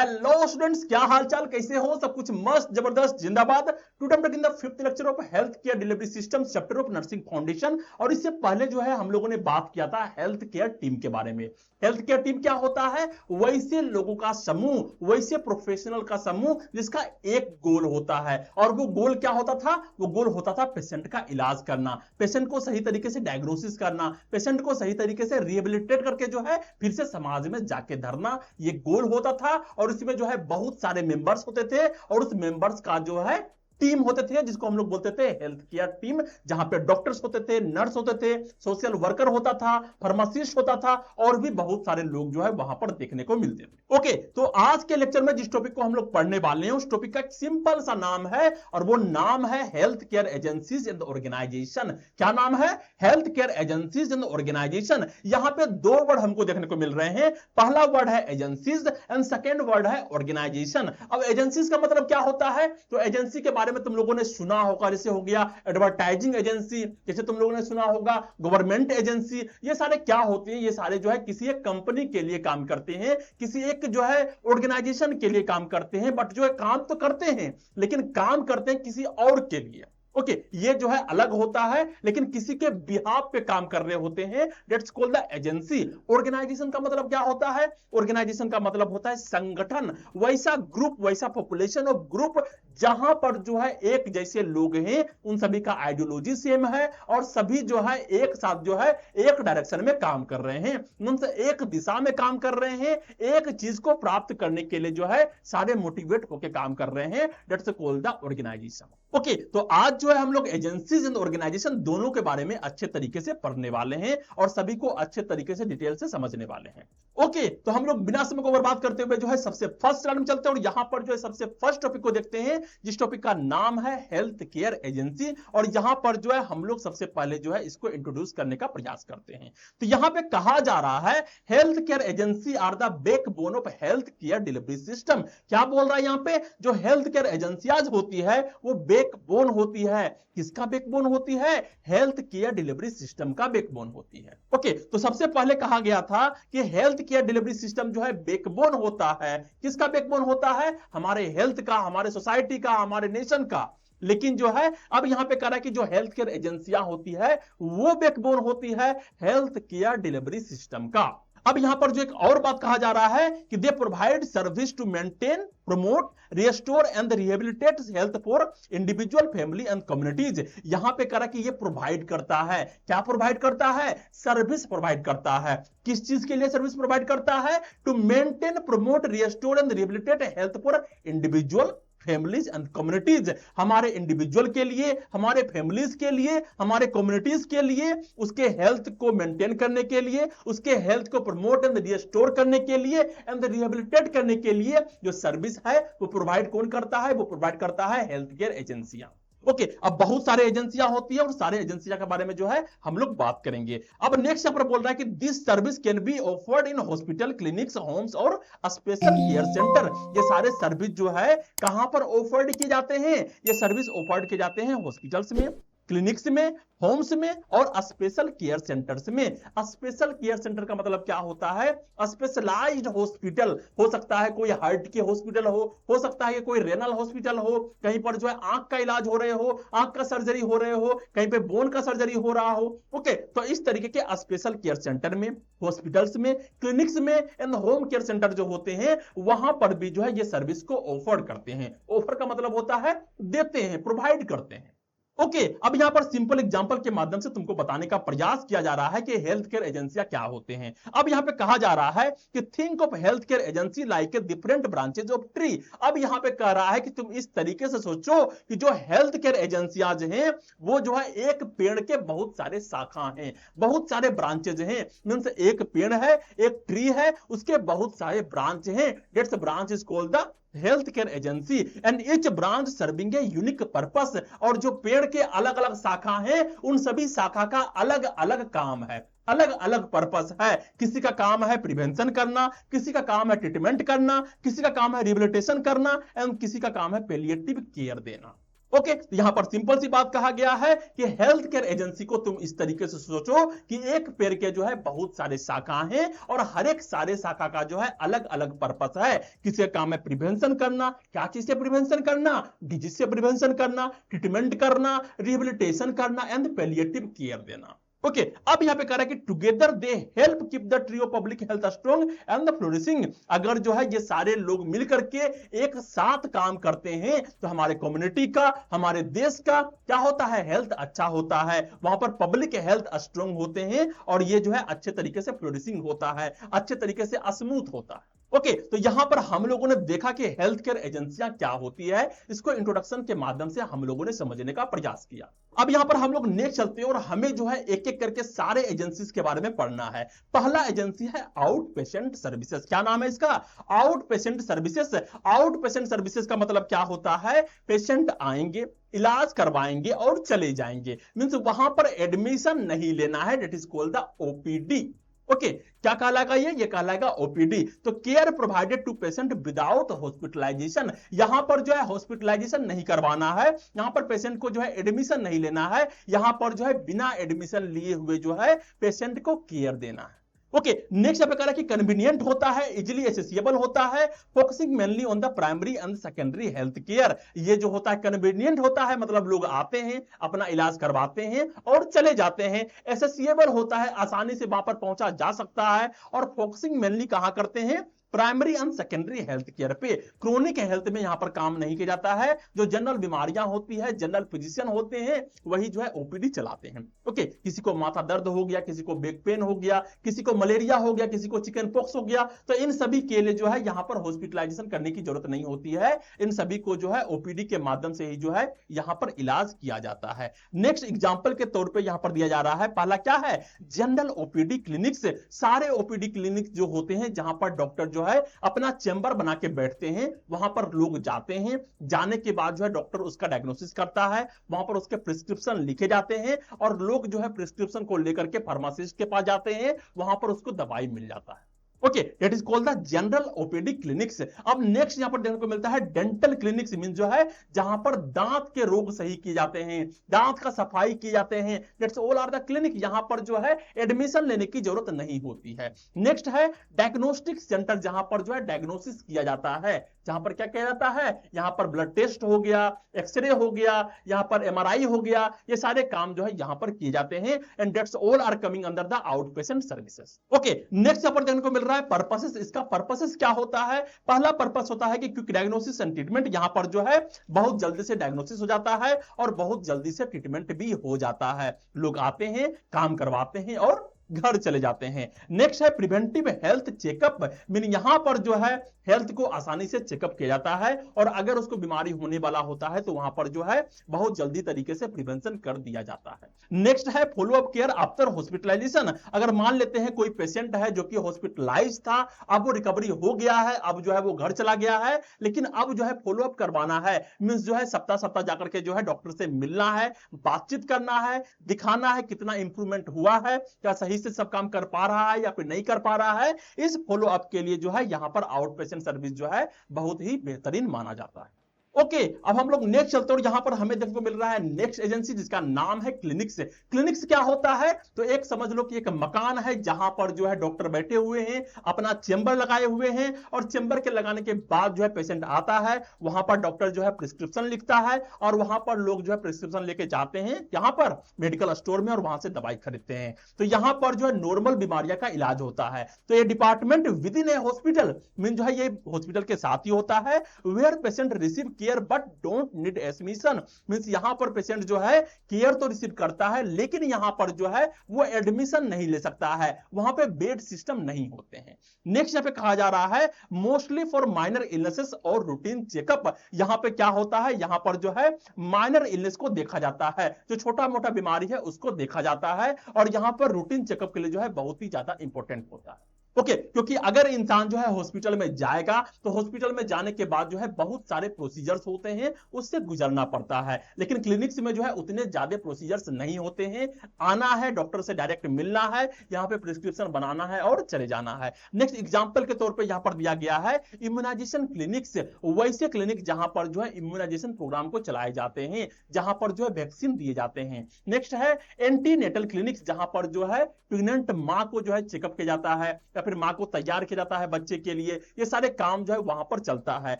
Hello students, क्या हालचाल, कैसे हो? सब कुछ मस्त जबरदस्त जिंदाबाद। टुडे हम in the 5th lecture of health care delivery system chapter of nursing foundation. और इससे पहले जो है हम लोगों ने बात किया था हेल्थ केयर टीम के बारे में। हेल्थ केयर टीम क्या होता है? वैसे लोगों का समूह, वैसे प्रोफेशनल का समूह जिसका एक गोल होता है। और वो गोल क्या होता था? वो गोल होता था पेशेंट का इलाज करना, पेशेंट को सही तरीके से डायग्नोसिस करना, पेशेंट को सही तरीके से रिहेबिलिटेट करके जो है फिर से समाज में जाके धरना, ये गोल होता था। और इसमें जो है बहुत सारे मेंबर्स होते थे और उस मेंबर्स का जो है टीम होते थे जिसको हम लोग बोलते थे हेल्थ केयर टीम, जहां पे डॉक्टर्स होते थे, नर्स होते थे, सोशल वर्कर होता था, फार्मासिस्ट होता था और भी बहुत सारे लोग जो है वहां पर देखने को मिलते थे। ओके, तो आज के लेक्चर में जिस टॉपिक को हम लोग पढ़ने वाले हैं उस टॉपिक का एक सिंपल सा नाम है और वो नाम है health care agencies and organisation. क्या नाम है? Health care agencies and organisation. यहां पे दो वर्ड हमको देखने को मिल रहे हैं। पहला वर्ड है एजेंसीज एंड सेकेंड वर्ड है ऑर्गेनाइजेशन। अब एजेंसीज का मतलब क्या होता है? तो एजेंसी के बारे में तुम लोगों ने सुना होगा, जैसे हो गया एडवर्टाइजिंग एजेंसी, जैसे तुम लोगों ने सुना होगा गवर्नमेंट एजेंसी। ये सारे क्या होते हैं? ये सारे जो है किसी एक कंपनी के लिए काम करते हैं, किसी एक जो है ऑर्गेनाइजेशन के लिए काम करते हैं, बट जो है काम तो करते हैं लेकिन काम करते हैं किसी और के लिए। ओके, ये जो है अलग होता है लेकिन किसी के बिहाफ पे काम कर रहे होते हैं, that's called the agency. Organisation का मतलब क्या होता है? ऑर्गेनाइजेशन का मतलब होता है संगठन, वैसा ग्रुप, वैसा पॉपुलेशन ऑफ ग्रुप जहां पर जो है एक जैसे लोग हैं, उन सभी का आइडियोलॉजी सेम है और सभी जो है एक साथ जो है एक डायरेक्शन में काम कर रहे हैं, उनसे एक दिशा में काम कर रहे हैं, एक चीज को प्राप्त करने के लिए जो है सारे मोटिवेट होकर काम कर रहे हैं, that's called the organisation. Okay, तो आज जो है हम लोग एजेंसीज एंड ऑर्गेनाइजेशन दोनों के बारे में अच्छे तरीके से पढ़ने वाले हैं और सभी को अच्छे तरीके से डिटेल से समझने वाले हैं। ओके, तो हम लोग बिना समय को बर्बाद करते हुए जो है सबसे फर्स्ट स्लाइड में चलते हैं और यहां पर जो है सबसे फर्स्ट टॉपिक को देखते हैं जिस टॉपिक का नाम है हेल्थ केयर एजेंसी। और यहां पर जो है हम लोग सबसे पहले जो है इसको इंट्रोड्यूस करने का प्रयास करते हैं। तो यहां पे कहा जा रहा है health care agency are the backbone of health care delivery system. क्या बोल रहा है यहां पे? जो हेल्थ केयर एजेंसियां होती है वो बैकबोन होती है। किसका बैकबोन होती है? हेल्थ केयर डिलीवरी सिस्टम का बैकबोन होती है। ओके, तो सबसे पहले कहा गया था कि हेल्थ केयर डिलीवरी सिस्टम जो है बैकबोन होता है। किसका बैकबोन होता है? हमारे हेल्थ का, हमारे सोसाइटी का, हमारे नेशन का। लेकिन जो है अब यहां पे कह रहा है कि जो हेल्थ केयर एजेंसियां होती है वो बैकबोन होती है हेल्थ केयर डिलीवरी सिस्टम का। अब यहां पर जो एक और बात कहा जा रहा है कि they provide service to maintain, promote, restore and rehabilitate health for individual, family and communities. यहां पे करा कि ये प्रोवाइड करता है। क्या प्रोवाइड करता है? सर्विस प्रोवाइड करता है। किस चीज के लिए सर्विस प्रोवाइड करता है? To maintain, promote, restore and rehabilitate health for individual, families and communities. हमारे इंडिविजुअल के लिए, हमारे फैमिलीज के लिए, हमारे कम्युनिटीज के लिए, उसके हेल्थ को मेंटेन करने के लिए, उसके हेल्थ को प्रमोट एंड रिस्टोर करने के लिए एंड रिहेबिलिटेट करने के लिए जो सर्विस है वो प्रोवाइड कौन करता है? वो प्रोवाइड करता है हेल्थ केयर एजेंसियां। ओके, अब बहुत सारे एजेंसियां होती है और सारे एजेंसियां के बारे में जो है हम लोग बात करेंगे। अब नेक्स्ट यहाँ पर बोल रहा है कि this service can be offered in hospital, clinics, homes और स्पेशल केयर सेंटर। ये सारे सर्विस जो है कहां पर ऑफर्ड किए जाते हैं? ये सर्विस ऑफर्ड किए जाते हैं हॉस्पिटल्स में, क्लिनिक्स में, होम्स में और स्पेशल केयर सेंटर्स में। स्पेशल केयर सेंटर का मतलब क्या होता है? स्पेशलाइज्ड हॉस्पिटल हो सकता है, कोई हार्ट के हॉस्पिटल हो सकता है कोई रेनल हॉस्पिटल हो, कहीं पर जो है आंख का इलाज हो रहे हो, आंख का सर्जरी हो रहे हो, कहीं पे बोन का सर्जरी हो रहा हो। ओके, तो इस तरीके के स्पेशल केयर सेंटर में, हॉस्पिटल्स में, क्लिनिक्स में एंड होम केयर सेंटर जो होते हैं वहां पर भी जो है ये सर्विस को ऑफर करते हैं। ऑफर का मतलब होता है देते हैं, प्रोवाइड करते हैं। ओके, अब यहां पर सिंपल एग्जांपल के माध्यम से तुमको बताने का प्रयास किया जा रहा है कि हेल्थ केयर एजेंसियां क्या होते हैं। अब यहां पे कहा जा रहा है कि think of health care agency like a different branches of tree. अब यहां पे कह रहा है कि तुम इस तरीके से सोचो कि जो हेल्थ केयर एजेंसियां जो हैं वो जो है एक पेड़ के बहुत सारे शाखा हैं, बहुत सारे ब्रांचेज हैं। मींस एक पेड़ है, एक ट्री है, उसके बहुत सारे ब्रांच हैं। That's branch is called the health care agency and each branch serving a unique purpose. और जो पेड़ के अलग अलग शाखा हैं उन सभी शाखा का अलग अलग काम है, अलग अलग पर्पस है। किसी का काम है प्रिवेंशन करना, किसी का काम है ट्रीटमेंट करना, किसी का काम है रिहेबिलिटेशन करना एंड किसी का काम है पैलिएटिव केयर देना। ओके, तो यहां पर सिंपल सी बात कहा गया है कि हेल्थ केयर एजेंसी को तुम इस तरीके से सोचो कि एक पेड़ के जो है बहुत सारे शाखा हैं और हर एक सारे शाखा का जो है अलग अलग पर्पस है। किसी का काम है प्रिवेंशन करना, क्या चीज से प्रिवेंशन करना, डिजीज से प्रिवेंशन करना, ट्रीटमेंट करना, रिहेबिलिटेशन करना एंड पैलिएटिव केयर देना। ओके, अब यहां पे कह रहा है कि together they help keep the tree of public health strong and the flourishing. अगर जो है ये सारे लोग मिलकर के एक साथ काम करते हैं तो हमारे कम्युनिटी का, हमारे देश का क्या होता है, हेल्थ अच्छा होता है, वहां पर पब्लिक हेल्थ स्ट्रॉन्ग होते हैं और ये जो है अच्छे तरीके से फ्लोरिशिंग होता है, अच्छे तरीके से स्मूथ होता है। ओके, तो यहां पर हम लोगों ने देखा कि हेल्थ केयर एजेंसियां क्या होती है, इसको इंट्रोडक्शन के माध्यम से हम लोगों ने समझने का प्रयास किया। अब यहां पर हम लोग नेक्स्ट चलते हैं और हमें जो है एक एक करके सारे एजेंसीज के बारे में पढ़ना है। पहला एजेंसी है आउट पेशेंट सर्विसेज। क्या नाम है इसका, out patient services. Out patient services का मतलब क्या होता है, पेशेंट आएंगे, इलाज करवाएंगे और चले जाएंगे, मींस वहां पर एडमिशन नहीं लेना है, that is called the OPD. Okay, क्या कहलाएगा ये कहलाएगा ओपीडी। तो care provided to patient without hospitalisation, यहां पर जो है हॉस्पिटलाइजेशन नहीं करवाना है, यहां पर पेशेंट को जो है एडमिशन नहीं लेना है, यहां पर जो है बिना एडमिशन लिए हुए जो है पेशेंट को केयर देना है। ओके, नेक्स्ट पे कह रहा है कि कन्वीनियंट होता है, इजिली एसेसिबल होता है, focusing mainly on the primary and secondary health care. ये जो होता है कन्वीनियंट होता है, मतलब लोग आते हैं, अपना इलाज करवाते हैं और चले जाते हैं। एसेसिबल होता है, आसानी से वहां पर पहुंचा जा सकता है। और फोकसिंग मेनली कहां करते हैं, primary and secondary health care पे। क्रोनिक हेल्थ में यहां पर काम नहीं किया जाता है, जो जनरल बीमारियां होती है, जनरल फिजिशियन होते हैं वही जो है ओपीडी चलाते हैं। ओके, किसी को माथा दर्द हो गया, किसी को बैक पेन हो गया, किसी को मलेरिया हो गया, किसी को चिकन पॉक्स हो गया, तो इन सभी के लिए जो है यहां पर हॉस्पिटलाइजेशन करने की जरूरत नहीं होती है, इन सभी को जो है ओपीडी के माध्यम से ही जो है यहां पर इलाज किया जाता है। नेक्स्ट एग्जांपल के तौर पे यहां पर दिया जा रहा है, पहला क्या है, जनरल ओपीडी क्लिनिक्स। सारे ओपीडी क्लिनिक जो होते हैं जहां पर डॉक्टर जो है अपना चेंबर बना के बैठते हैं, वहां पर लोग जाते हैं, जाने के बाद जो है डॉक्टर उसका डायग्नोसिस करता है, वहां पर उसके प्रिस्क्रिप्शन लिखे जाते हैं और लोग जो है प्रिस्क्रिप्शन को लेकर के फार्मासिस्ट के पास जाते हैं, वहां पर उसको दवाई मिल जाता है। Okay, that is called the general OPD clinics. अब नेक्स्ट यहां पर देखने को मिलता है डेंटल क्लिनिक्स, मीन जो है जहां पर दांत के रोग सही किए जाते हैं, दांत का सफाई किए जाते हैं, that's all are the clinic. यहां पर जो है एडमिशन लेने की जरूरत नहीं होती है। नेक्स्ट है डायग्नोस्टिक सेंटर, जहां पर जो है डायग्नोसिस किया जाता है, जहां पर क्या किया जाता है, यहां पर ब्लड टेस्ट हो गया, एक्सरे हो गया, यहां पर एमआरआई हो गया, ये सारे काम जो है यहां पर किए जाते हैं and that's all are coming under the out patient services. Okay, next यहां पर देखने को मिल रहा है पर्पसेस। इसका पर्पसेस क्या होता है, पहला पर्पस होता है कि क्विक डायग्नोसिस एंड ट्रीटमेंट, यहां पर जो है बहुत जल्दी से डायग्नोसिस हो जाता है और बहुत जल्दी से ट्रीटमेंट भी हो जाता है। लोग आते हैं, काम करवाते हैं और घर चले जाते हैं। नेक्स्ट है प्रिवेंटिव हेल्थ चेकअप, मीन यहां पर जो है हेल्थ को आसानी से चेकअप किया जाता है और अगर उसको बीमारी होने वाला होता है तो वहां पर जो है बहुत जल्दी तरीके से प्रिवेंशन कर दिया जाता है। नेक्स्ट है follow up care after hospitalisation. अगर मान लेते हैं कोई पेशेंट है जो कि हॉस्पिटलाइज था, अब वो रिकवरी हो गया है, अब जो है वो घर चला गया है, लेकिन अब जो है फॉलो अप करवाना है, मींस जो है सप्ताह सप्ताह जाकर के जो है डॉक्टर से मिलना है, बातचीत करना है, दिखाना है कितना इंप्रूवमेंट हुआ है, क्या सही से सब काम कर पा रहा है या फिर नहीं कर पा रहा है। इस फॉलो अप के लिए जो है यहां पर आउट पेशेंट सर्विस जो है बहुत ही बेहतरीन माना जाता है। ओके, अब हम लोग नेक्स्ट चलते हैं और यहां पर हमें देखने को मिल रहा है नेक्स्ट एजेंसी जिसका नाम है क्लिनिक्स। क्लिनिक्स क्या होता है, तो एक समझ लो कि एक मकान है जहां पर जो है डॉक्टर बैठे हुए हैं, अपना चेंबर लगाए हुए हैं और चेंबर के लगाने के बाद जो है पेशेंट आता है, वहां पर डॉक्टर जो है प्रिस्क्रिप्शन लिखता है और वहां पर लोग जो है प्रिस्क्रिप्शन लेके जाते हैं यहां पर मेडिकल स्टोर में और वहां से दवाई खरीदते हैं। तो यहां पर जो है नॉर्मल बीमारियां का इलाज होता है। तो ये department within a hospital, mean जो है ये हॉस्पिटल के साथ ही होता है, where patient receive care but don't need admission, means यहां पर पेशेंट जो है केयर तो रिसीव करता है लेकिन यहां पर जो है वो एडमिशन नहीं ले सकता है, वहां पे बेड सिस्टम नहीं होते हैं। नेक्स्ट यहां पे कहा जा रहा है मोस्टली फॉर माइनर इलनेसेस और रूटीन चेकअप। यहां पे क्या होता है, यहां पर जो है माइनर इलनेस को देखा जाता है, जो छोटा मोटा बीमारी है उसको देखा जाता है और यहां पर रूटीन चेकअप के लिए जो है बहुत ही ज्यादा इंपॉर्टेंट होता है। ओके क्योंकि अगर इंसान जो है हॉस्पिटल में जाएगा तो हॉस्पिटल में जाने के बाद जो है बहुत सारे प्रोसीजर्स होते हैं, उससे गुजरना पड़ता है। लेकिन क्लिनिक्स में जो है उतने ज्यादा प्रोसीजर्स नहीं होते हैं। आना है, डॉक्टर से डायरेक्ट मिलना है, यहाँ पे प्रिस्क्रिप्शन बनाना है और चले जाना है। नेक्स्ट एग्जांपल के तौर पे यहाँ पर दिया गया है इम्यूनाइजेशन क्लिनिक्स, वैसे क्लिनिक जहां पर जो है इम्यूनाइजेशन प्रोग्राम को चलाए जाते हैं, जहां पर जो है वैक्सीन दिए जाते हैं। नेक्स्ट है एंटीनेटल क्लिनिक्स, जहां पर जो है प्रेग्नेंट मां को जो है चेकअप किया जाता है या फिर मां को तैयार किया जाता है बच्चे के लिए, ये सारे काम जो है वहां पर चलता है।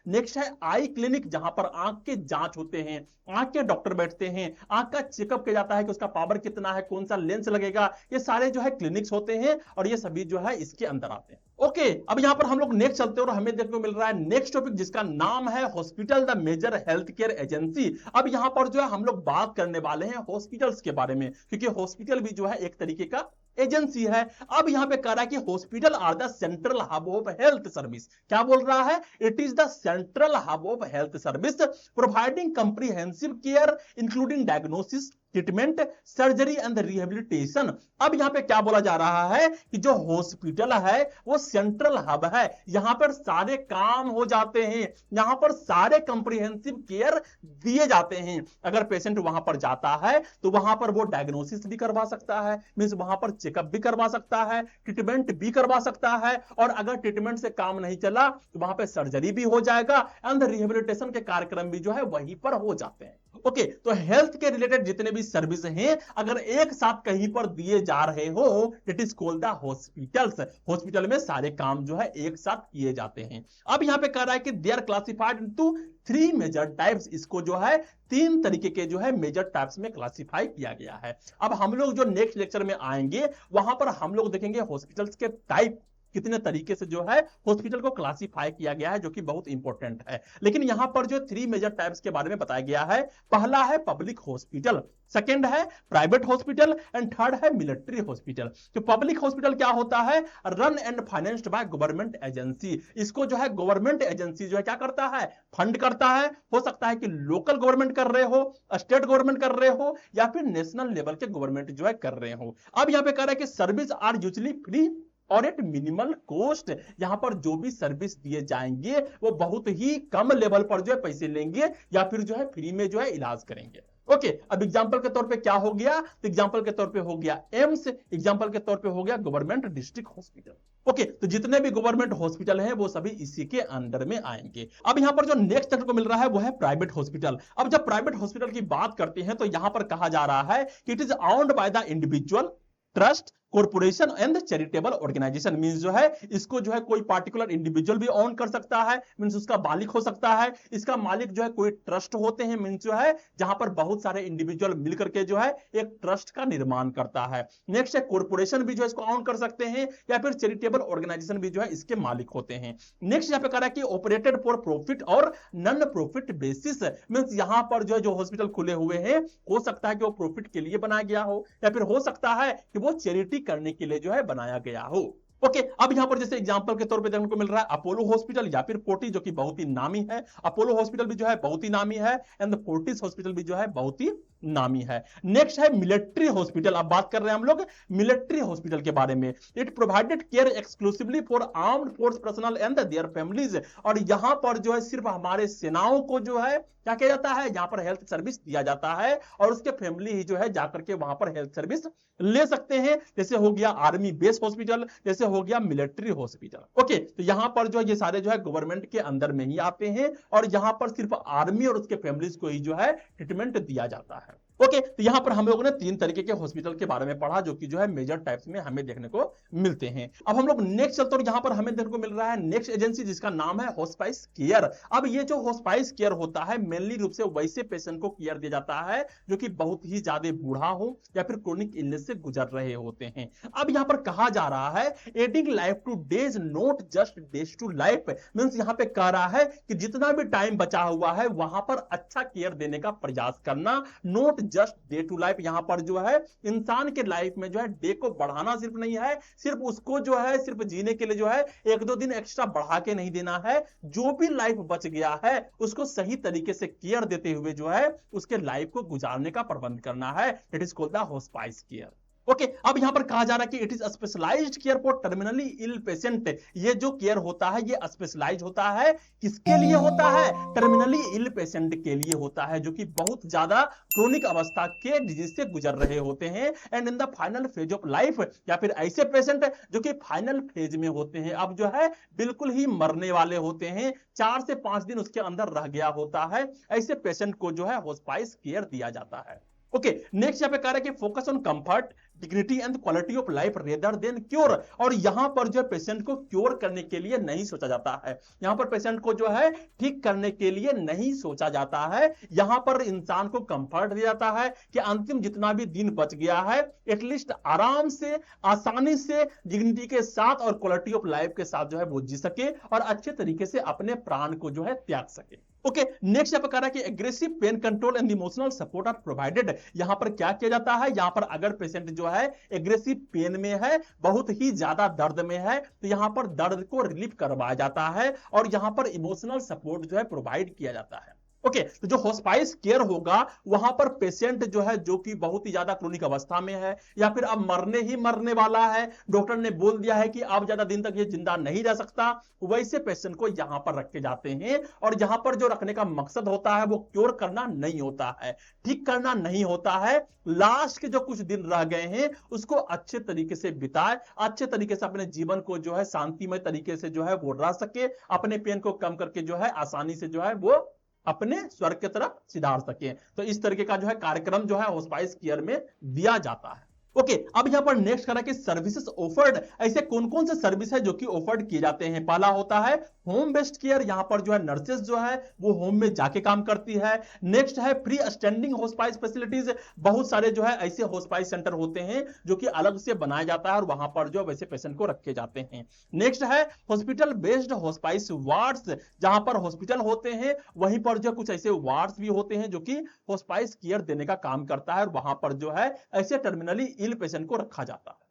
नेक्स्ट है आई क्लिनिक, जहां पर आंख के जांच होते हैं, आंख के डॉक्टर बैठते हैं, आंख का चेकअप किया जाता है कि उसका पावर कितना है, कौन सा लेंस लगेगा, ये सारे जो है क्लिनिक्स होते हैं और ये सभी जो है इसके अंदर आते हैं। ओके अब यहां पर हम लोग नेक्स्ट चलते हैं और हमें देखने को मिल रहा है नेक्स्ट टॉपिक जिसका नाम है hospital the major health care agency. अब यहां पर जो है हम लोग बात करने वाले हैं हॉस्पिटल्स के बारे में, क्योंकि हॉस्पिटल भी जो है एक तरीके का एजेंसी है। अब यहां पे कह रहा है कि hospital are the central hub of health service. क्या बोल रहा है? It is the central hub of health service providing comprehensive care including diagnosis, treatment, surgery and rehabilitation. अब यहां पे क्या बोला जा रहा है कि जो हॉस्पिटल है वो सेंट्रल हब है, यहां पर सारे काम हो जाते हैं, यहां पर सारे कंप्रिहेंसिव केयर दिए जाते हैं। अगर पेशेंट वहां पर जाता है तो वहां पर वो डायग्नोसिस भी करवा सकता है, मींस वहां पर चेकअप भी करवा सकता है, ट्रीटमेंट भी करवा सकता है, और अगर ट्रीटमेंट से काम नहीं चला तो वहां पे सर्जरी भी हो जाएगा एंड रिहेबिलिटेशन के कार्यक्रम भी जो है वहीं पर हो जाते हैं। ओके तो हेल्थ के रिलेटेड जितने भी सर्विस हैं अगर एक साथ कहीं पर दिए जा रहे हो it is called the hospitals. Hospital में सारे काम जो है एक साथ किए जाते हैं। अब यहां पे कह रहा है कि they are classified into 3 major types, इसको जो है 3 तरीके के जो है मेजर टाइप्स में क्लासिफाई किया गया है। अब हम लोग जो नेक्स्ट लेक्चर में आएंगे वहां पर हम लोग देखेंगे हॉस्पिटल्स के टाइप कितने तरीके से जो है हॉस्पिटल को क्लासिफाई किया गया है, जो कि बहुत इंपॉर्टेंट है। लेकिन यहां पर जो 3 मेजर टाइप्स के बारे में बताया गया है, पहला है पब्लिक हॉस्पिटल, सेकंड है प्राइवेट हॉस्पिटल एंड थर्ड है मिलिट्री हॉस्पिटल। तो पब्लिक हॉस्पिटल क्या होता है? Run and financed by government agency. इसको जो है गवर्नमेंट एजेंसी जो है क्या करता है? फंड करता है। हो सकता है कि लोकल गवर्नमेंट कर रहे हो, स्टेट गवर्नमेंट कर रहे हो, या फिर नेशनल लेवल के गवर्नमेंट जो है कर रहे हो। अब यहां पे कह रहा है कि सर्विस आर यूजुअली फ्री और एट मिनिमल कॉस्ट। यहां पर जो भी सर्विस दिए जाएंगे वो बहुत ही कम लेवल पर जो है पैसे लेंगे या फिर जो है फ्री में जो है इलाज करेंगे। ओके अब एग्जांपल के तौर पे क्या हो गया? तो एग्जांपल के तौर पे हो गया एम्स, एग्जांपल के तौर पे हो गया गवर्नमेंट डिस्ट्रिक्ट हॉस्पिटल। ओके तो जितने भी गवर्नमेंट हॉस्पिटल हैं वो सभी इसी के अंडर में आएंगे। अब यहां पर जो नेक्स्ट देखने को मिल रहा है वो है प्राइवेट हॉस्पिटल। अब जब प्राइवेट हॉस्पिटल की बात करते हैं तो यहां पर कहा जा रहा है कि it is owned by the individual, trust, corporation and charitable organisation. Means जो है इसको जो है कोई पार्टिकुलर इंडिविजुअल भी ऑन कर सकता है, मींस उसका मालिक हो सकता है। इसका मालिक जो है कोई ट्रस्ट होते हैं, मींस जो है जहां पर बहुत सारे इंडिविजुअल मिलकर के जो है एक ट्रस्ट का निर्माण करता है। नेक्स्ट है कॉर्पोरेशन भी जो है इसको ऑन कर सकते हैं, या फिर चैरिटेबल ऑर्गेनाइजेशन भी जो है इसके मालिक होते हैं। नेक्स्ट यहां पे कह रहा है कि ऑपरेटेड फॉर प्रॉफिट और नॉन प्रॉफिट बेसिस। मींस यहां पर जो है जो हॉस्पिटल खुले हुए हैं हो सकता है कि वो प्रॉफिट के लिए बनाया गया हो, या फिर हो सकता है कि वो चैरिटी करने के लिए जो है बनाया गया हो। ओके अब यहां पर जैसे एग्जांपल के तौर पे देखने को मिल रहा है अपोलो हॉस्पिटल या फिर फोर्टिस, जो कि बहुत ही नामी है। अपोलो हॉस्पिटल भी जो है बहुत ही नामी है एंड फोर्टिस हॉस्पिटल भी जो है बहुत ही नामी है। नेक्स्ट है मिलिट्री हॉस्पिटल। अब बात कर रहे हैं हम लोग मिलिट्री हॉस्पिटल के बारे में। It provided care exclusively for armed force personal and their families. और यहां पर जो है सिर्फ हमारे सेनाओं को जो है क्या किया जाता है, यहां पर हेल्थ सर्विस दिया जाता है, और उसके फैमिली ही जो है जाकर के वहां पर हेल्थ सर्विस ले सकते हैं। जैसे हो गया आर्मी बेस हॉस्पिटल, जैसे हो गया मिलिट्री हॉस्पिटल। ओके तो यहां पर जो है ये सारे जो है गवर्नमेंट के अंदर में ही आते हैं, और यहां पर सिर्फ आर्मी और उसके फैमिलीज को ही जो है ट्रीटमेंट दिया जाता है। ओके तो यहां पर हम लोगों ने 3 तरीके के हॉस्पिटल के बारे में पढ़ा, जो कि जो है मेजर टाइप्स में हमें देखने को मिलते हैं। अब हम लोग नेक्स्ट चलते हैं, यहां पर हमें देखने को मिल रहा है नेक्स्ट एजेंसी जिसका नाम है हॉस्पाइस केयर। अब ये जो हॉस्पाइस केयर होता है मेनली रूप से वैसे पेशेंट को केयर दिया जाता है जो कि बहुत ही ज्यादा बूढ़ा हो या फिर क्रोनिक इलनेस से गुजर रहे होते हैं। अब यहां पर कहा जा रहा है adding life to days not just days to life. Means यहां पे कह रहा है कि जितना भी टाइम बचा हुआ है वहां पर अच्छा केयर देने का प्रयास करना, not just day to life. यहां पर जो है इंसान के लाइफ में जो है डे को बढ़ाना सिर्फ नहीं है, सिर्फ उसको जो है सिर्फ जीने के लिए जो है 1-2 दिन एक्स्ट्रा बढ़ा के नहीं देना है। जो भी लाइफ बच गया है उसको सही तरीके से केयर देते हुए जो है उसके लाइफ को गुजारने का प्रबंध करना है। It is called the hospice care. Okay अब यहां पर कहा जा रहा है कि it is specialized care for terminally ill patient. ये जो केयर होता है ये स्पेशलाइज होता है, किसके लिए होता है? टर्मिनली इल पेशेंट के लिए होता है, जो कि बहुत ज्यादा क्रोनिक अवस्था के डिजीज से गुजर रहे होते हैं, and in the final phase of life, या फिर ऐसे पेशेंट जो कि फाइनल फेज में होते हैं, अब जो है बिल्कुल ही मरने वाले होते हैं, 4 से 5 दिन उसके अंदर रह गया होता है, ऐसे पेशेंट को जो है होस्पाइस केयर दिया जाता है। ओके नेक्स्ट यहां पे कह रहा है कि focus on comfort, dignity and quality of life rather than cure. और यहां पर जो पेशेंट को क्योर करने के लिए नहीं सोचा जाता है, यहां पर पेशेंट को जो है ठीक करने के लिए नहीं सोचा जाता है, यहां पर इंसान को कंफर्ट दिया जाता है कि अंतिम जितना भी दिन बच गया है एटलीस्ट आराम से, आसानी से, डिग्निटी के साथ और क्वालिटी ऑफ लाइफ के साथ जो है वो जी सके और अच्छे तरीके से अपने प्राण को जो है त्याग सके। ओके नेक्स्ट यहां पर कह रहा है कि aggressive pain control and emotional support are provided. यहां पर क्या किया जाता है, यहां पर अगर पेशेंट जो है एग्रेसिव पेन में है, बहुत ही ज्यादा दर्द में है, तो यहां पर दर्द को रिलीफ करवाया जाता है और यहां पर इमोशनल सपोर्ट जो है प्रोवाइड किया जाता है। ओके तो जो होस्पाइस केयर होगा वहां पर पेशेंट जो है जो कि बहुत ही ज्यादा क्रोनिक अवस्था में है या फिर अब मरने ही मरने वाला है, डॉक्टर ने बोल दिया है कि अब ज्यादा दिन तक ये जिंदा नहीं रह सकता, वैसे पेशेंट को यहां पर रखे जाते हैं। और यहां पर जो रखने का मकसद होता है वो क्योर करना नहीं होता है, ठीक करना नहीं होता है, लास्ट के जो कुछ दिन रह गए हैं उसको अच्छे तरीके से बिताए, अच्छे तरीके से अपने जीवन को जो है शांतिमय तरीके से जो है वो रह सके, अपने पेन को कम करके जो है आसानी से जो है वो अपने स्वर्ग की तरफ सिधार सके। तो इस तरीके का जो है कार्यक्रम जो है होस्पाइस केयर में दिया जाता है। ओके अब यहां पर नेक्स्ट करा कि सर्विसेज ऑफर्ड, ऐसे कौन कौन से सर्विस है जो कि ऑफर्ड किए जाते हैं। पहला होता है होम बेस्ड केयर, यहां पर जो है नर्सेज जो है वो होम में जाके काम करती है। नेक्स्ट है फ्री स्टैंडिंग होस्पाइस फैसिलिटीज, बहुत सारे जो है ऐसे होस्पाइस सेंटर होते हैं जो कि अलग से बनाया जाता है और वहां पर जो वैसे पेशेंट को रखे जाते हैं। नेक्स्ट है हॉस्पिटल बेस्ड होस्पाइस वार्ड्स, जहां पर हॉस्पिटल होते हैं वहीं पर जो कुछ ऐसे वार्ड्स भी होते हैं जो कि होस्पाइस केयर देने का काम करता है और वहां पर जो है ऐसे टर्मिनली इल पेशेंट को रखा जाता है।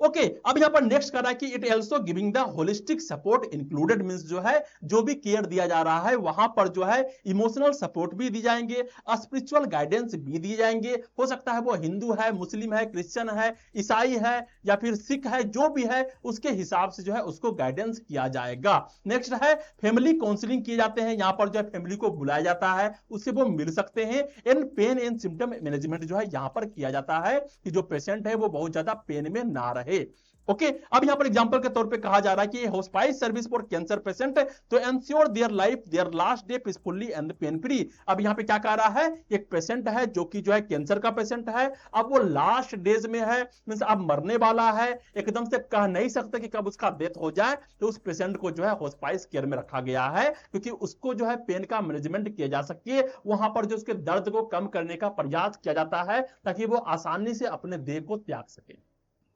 ओके अब यहां पर नेक्स्ट कर रहा है कि it also giving the holistic support included, means जो है जो भी केयर दिया जा रहा है वहां पर जो है इमोशनल सपोर्ट भी दी जाएंगे, स्पिरिचुअल गाइडेंस भी दिए जाएंगे, हो सकता है वो हिंदू है, मुस्लिम है, क्रिश्चियन है, ईसाई है या फिर सिख है, जो भी है उसके हिसाब से जो है उसको गाइडेंस किया जाएगा। नेक्स्ट है फैमिली काउंसलिंग किए जाते हैं, यहां पर जो है फैमिली को बुलाया जाता है, उससे वो मिल सकते हैं। And pain and symptom management जो है यहां पर किया जाता है कि जो पेशेंट है वो बहुत ज्यादा पेन में ना रहे। ओके अब यहां पर एग्जांपल के तौर पे कहा जा रहा है कि hospice service for cancer patient to ensure their life their last day peacefully and pain free. अब यहां पे क्या कह रहा है, एक पेशेंट है जो कि जो है कैंसर का पेशेंट है, अब वो लास्ट डेज में है, मींस अब मरने वाला है, एकदम से कह नहीं सकते कि कब उसका डेथ हो जाए, तो उस पेशेंट को जो है होस्पाइस केयर में रखा गया है क्योंकि उसको जो है पेन का मैनेजमेंट किया जा सके, वहां पर जो उसके दर्द को कम करने का प्रयास किया जाता है ताकि वो आसानी से अपने देह को त्याग सके।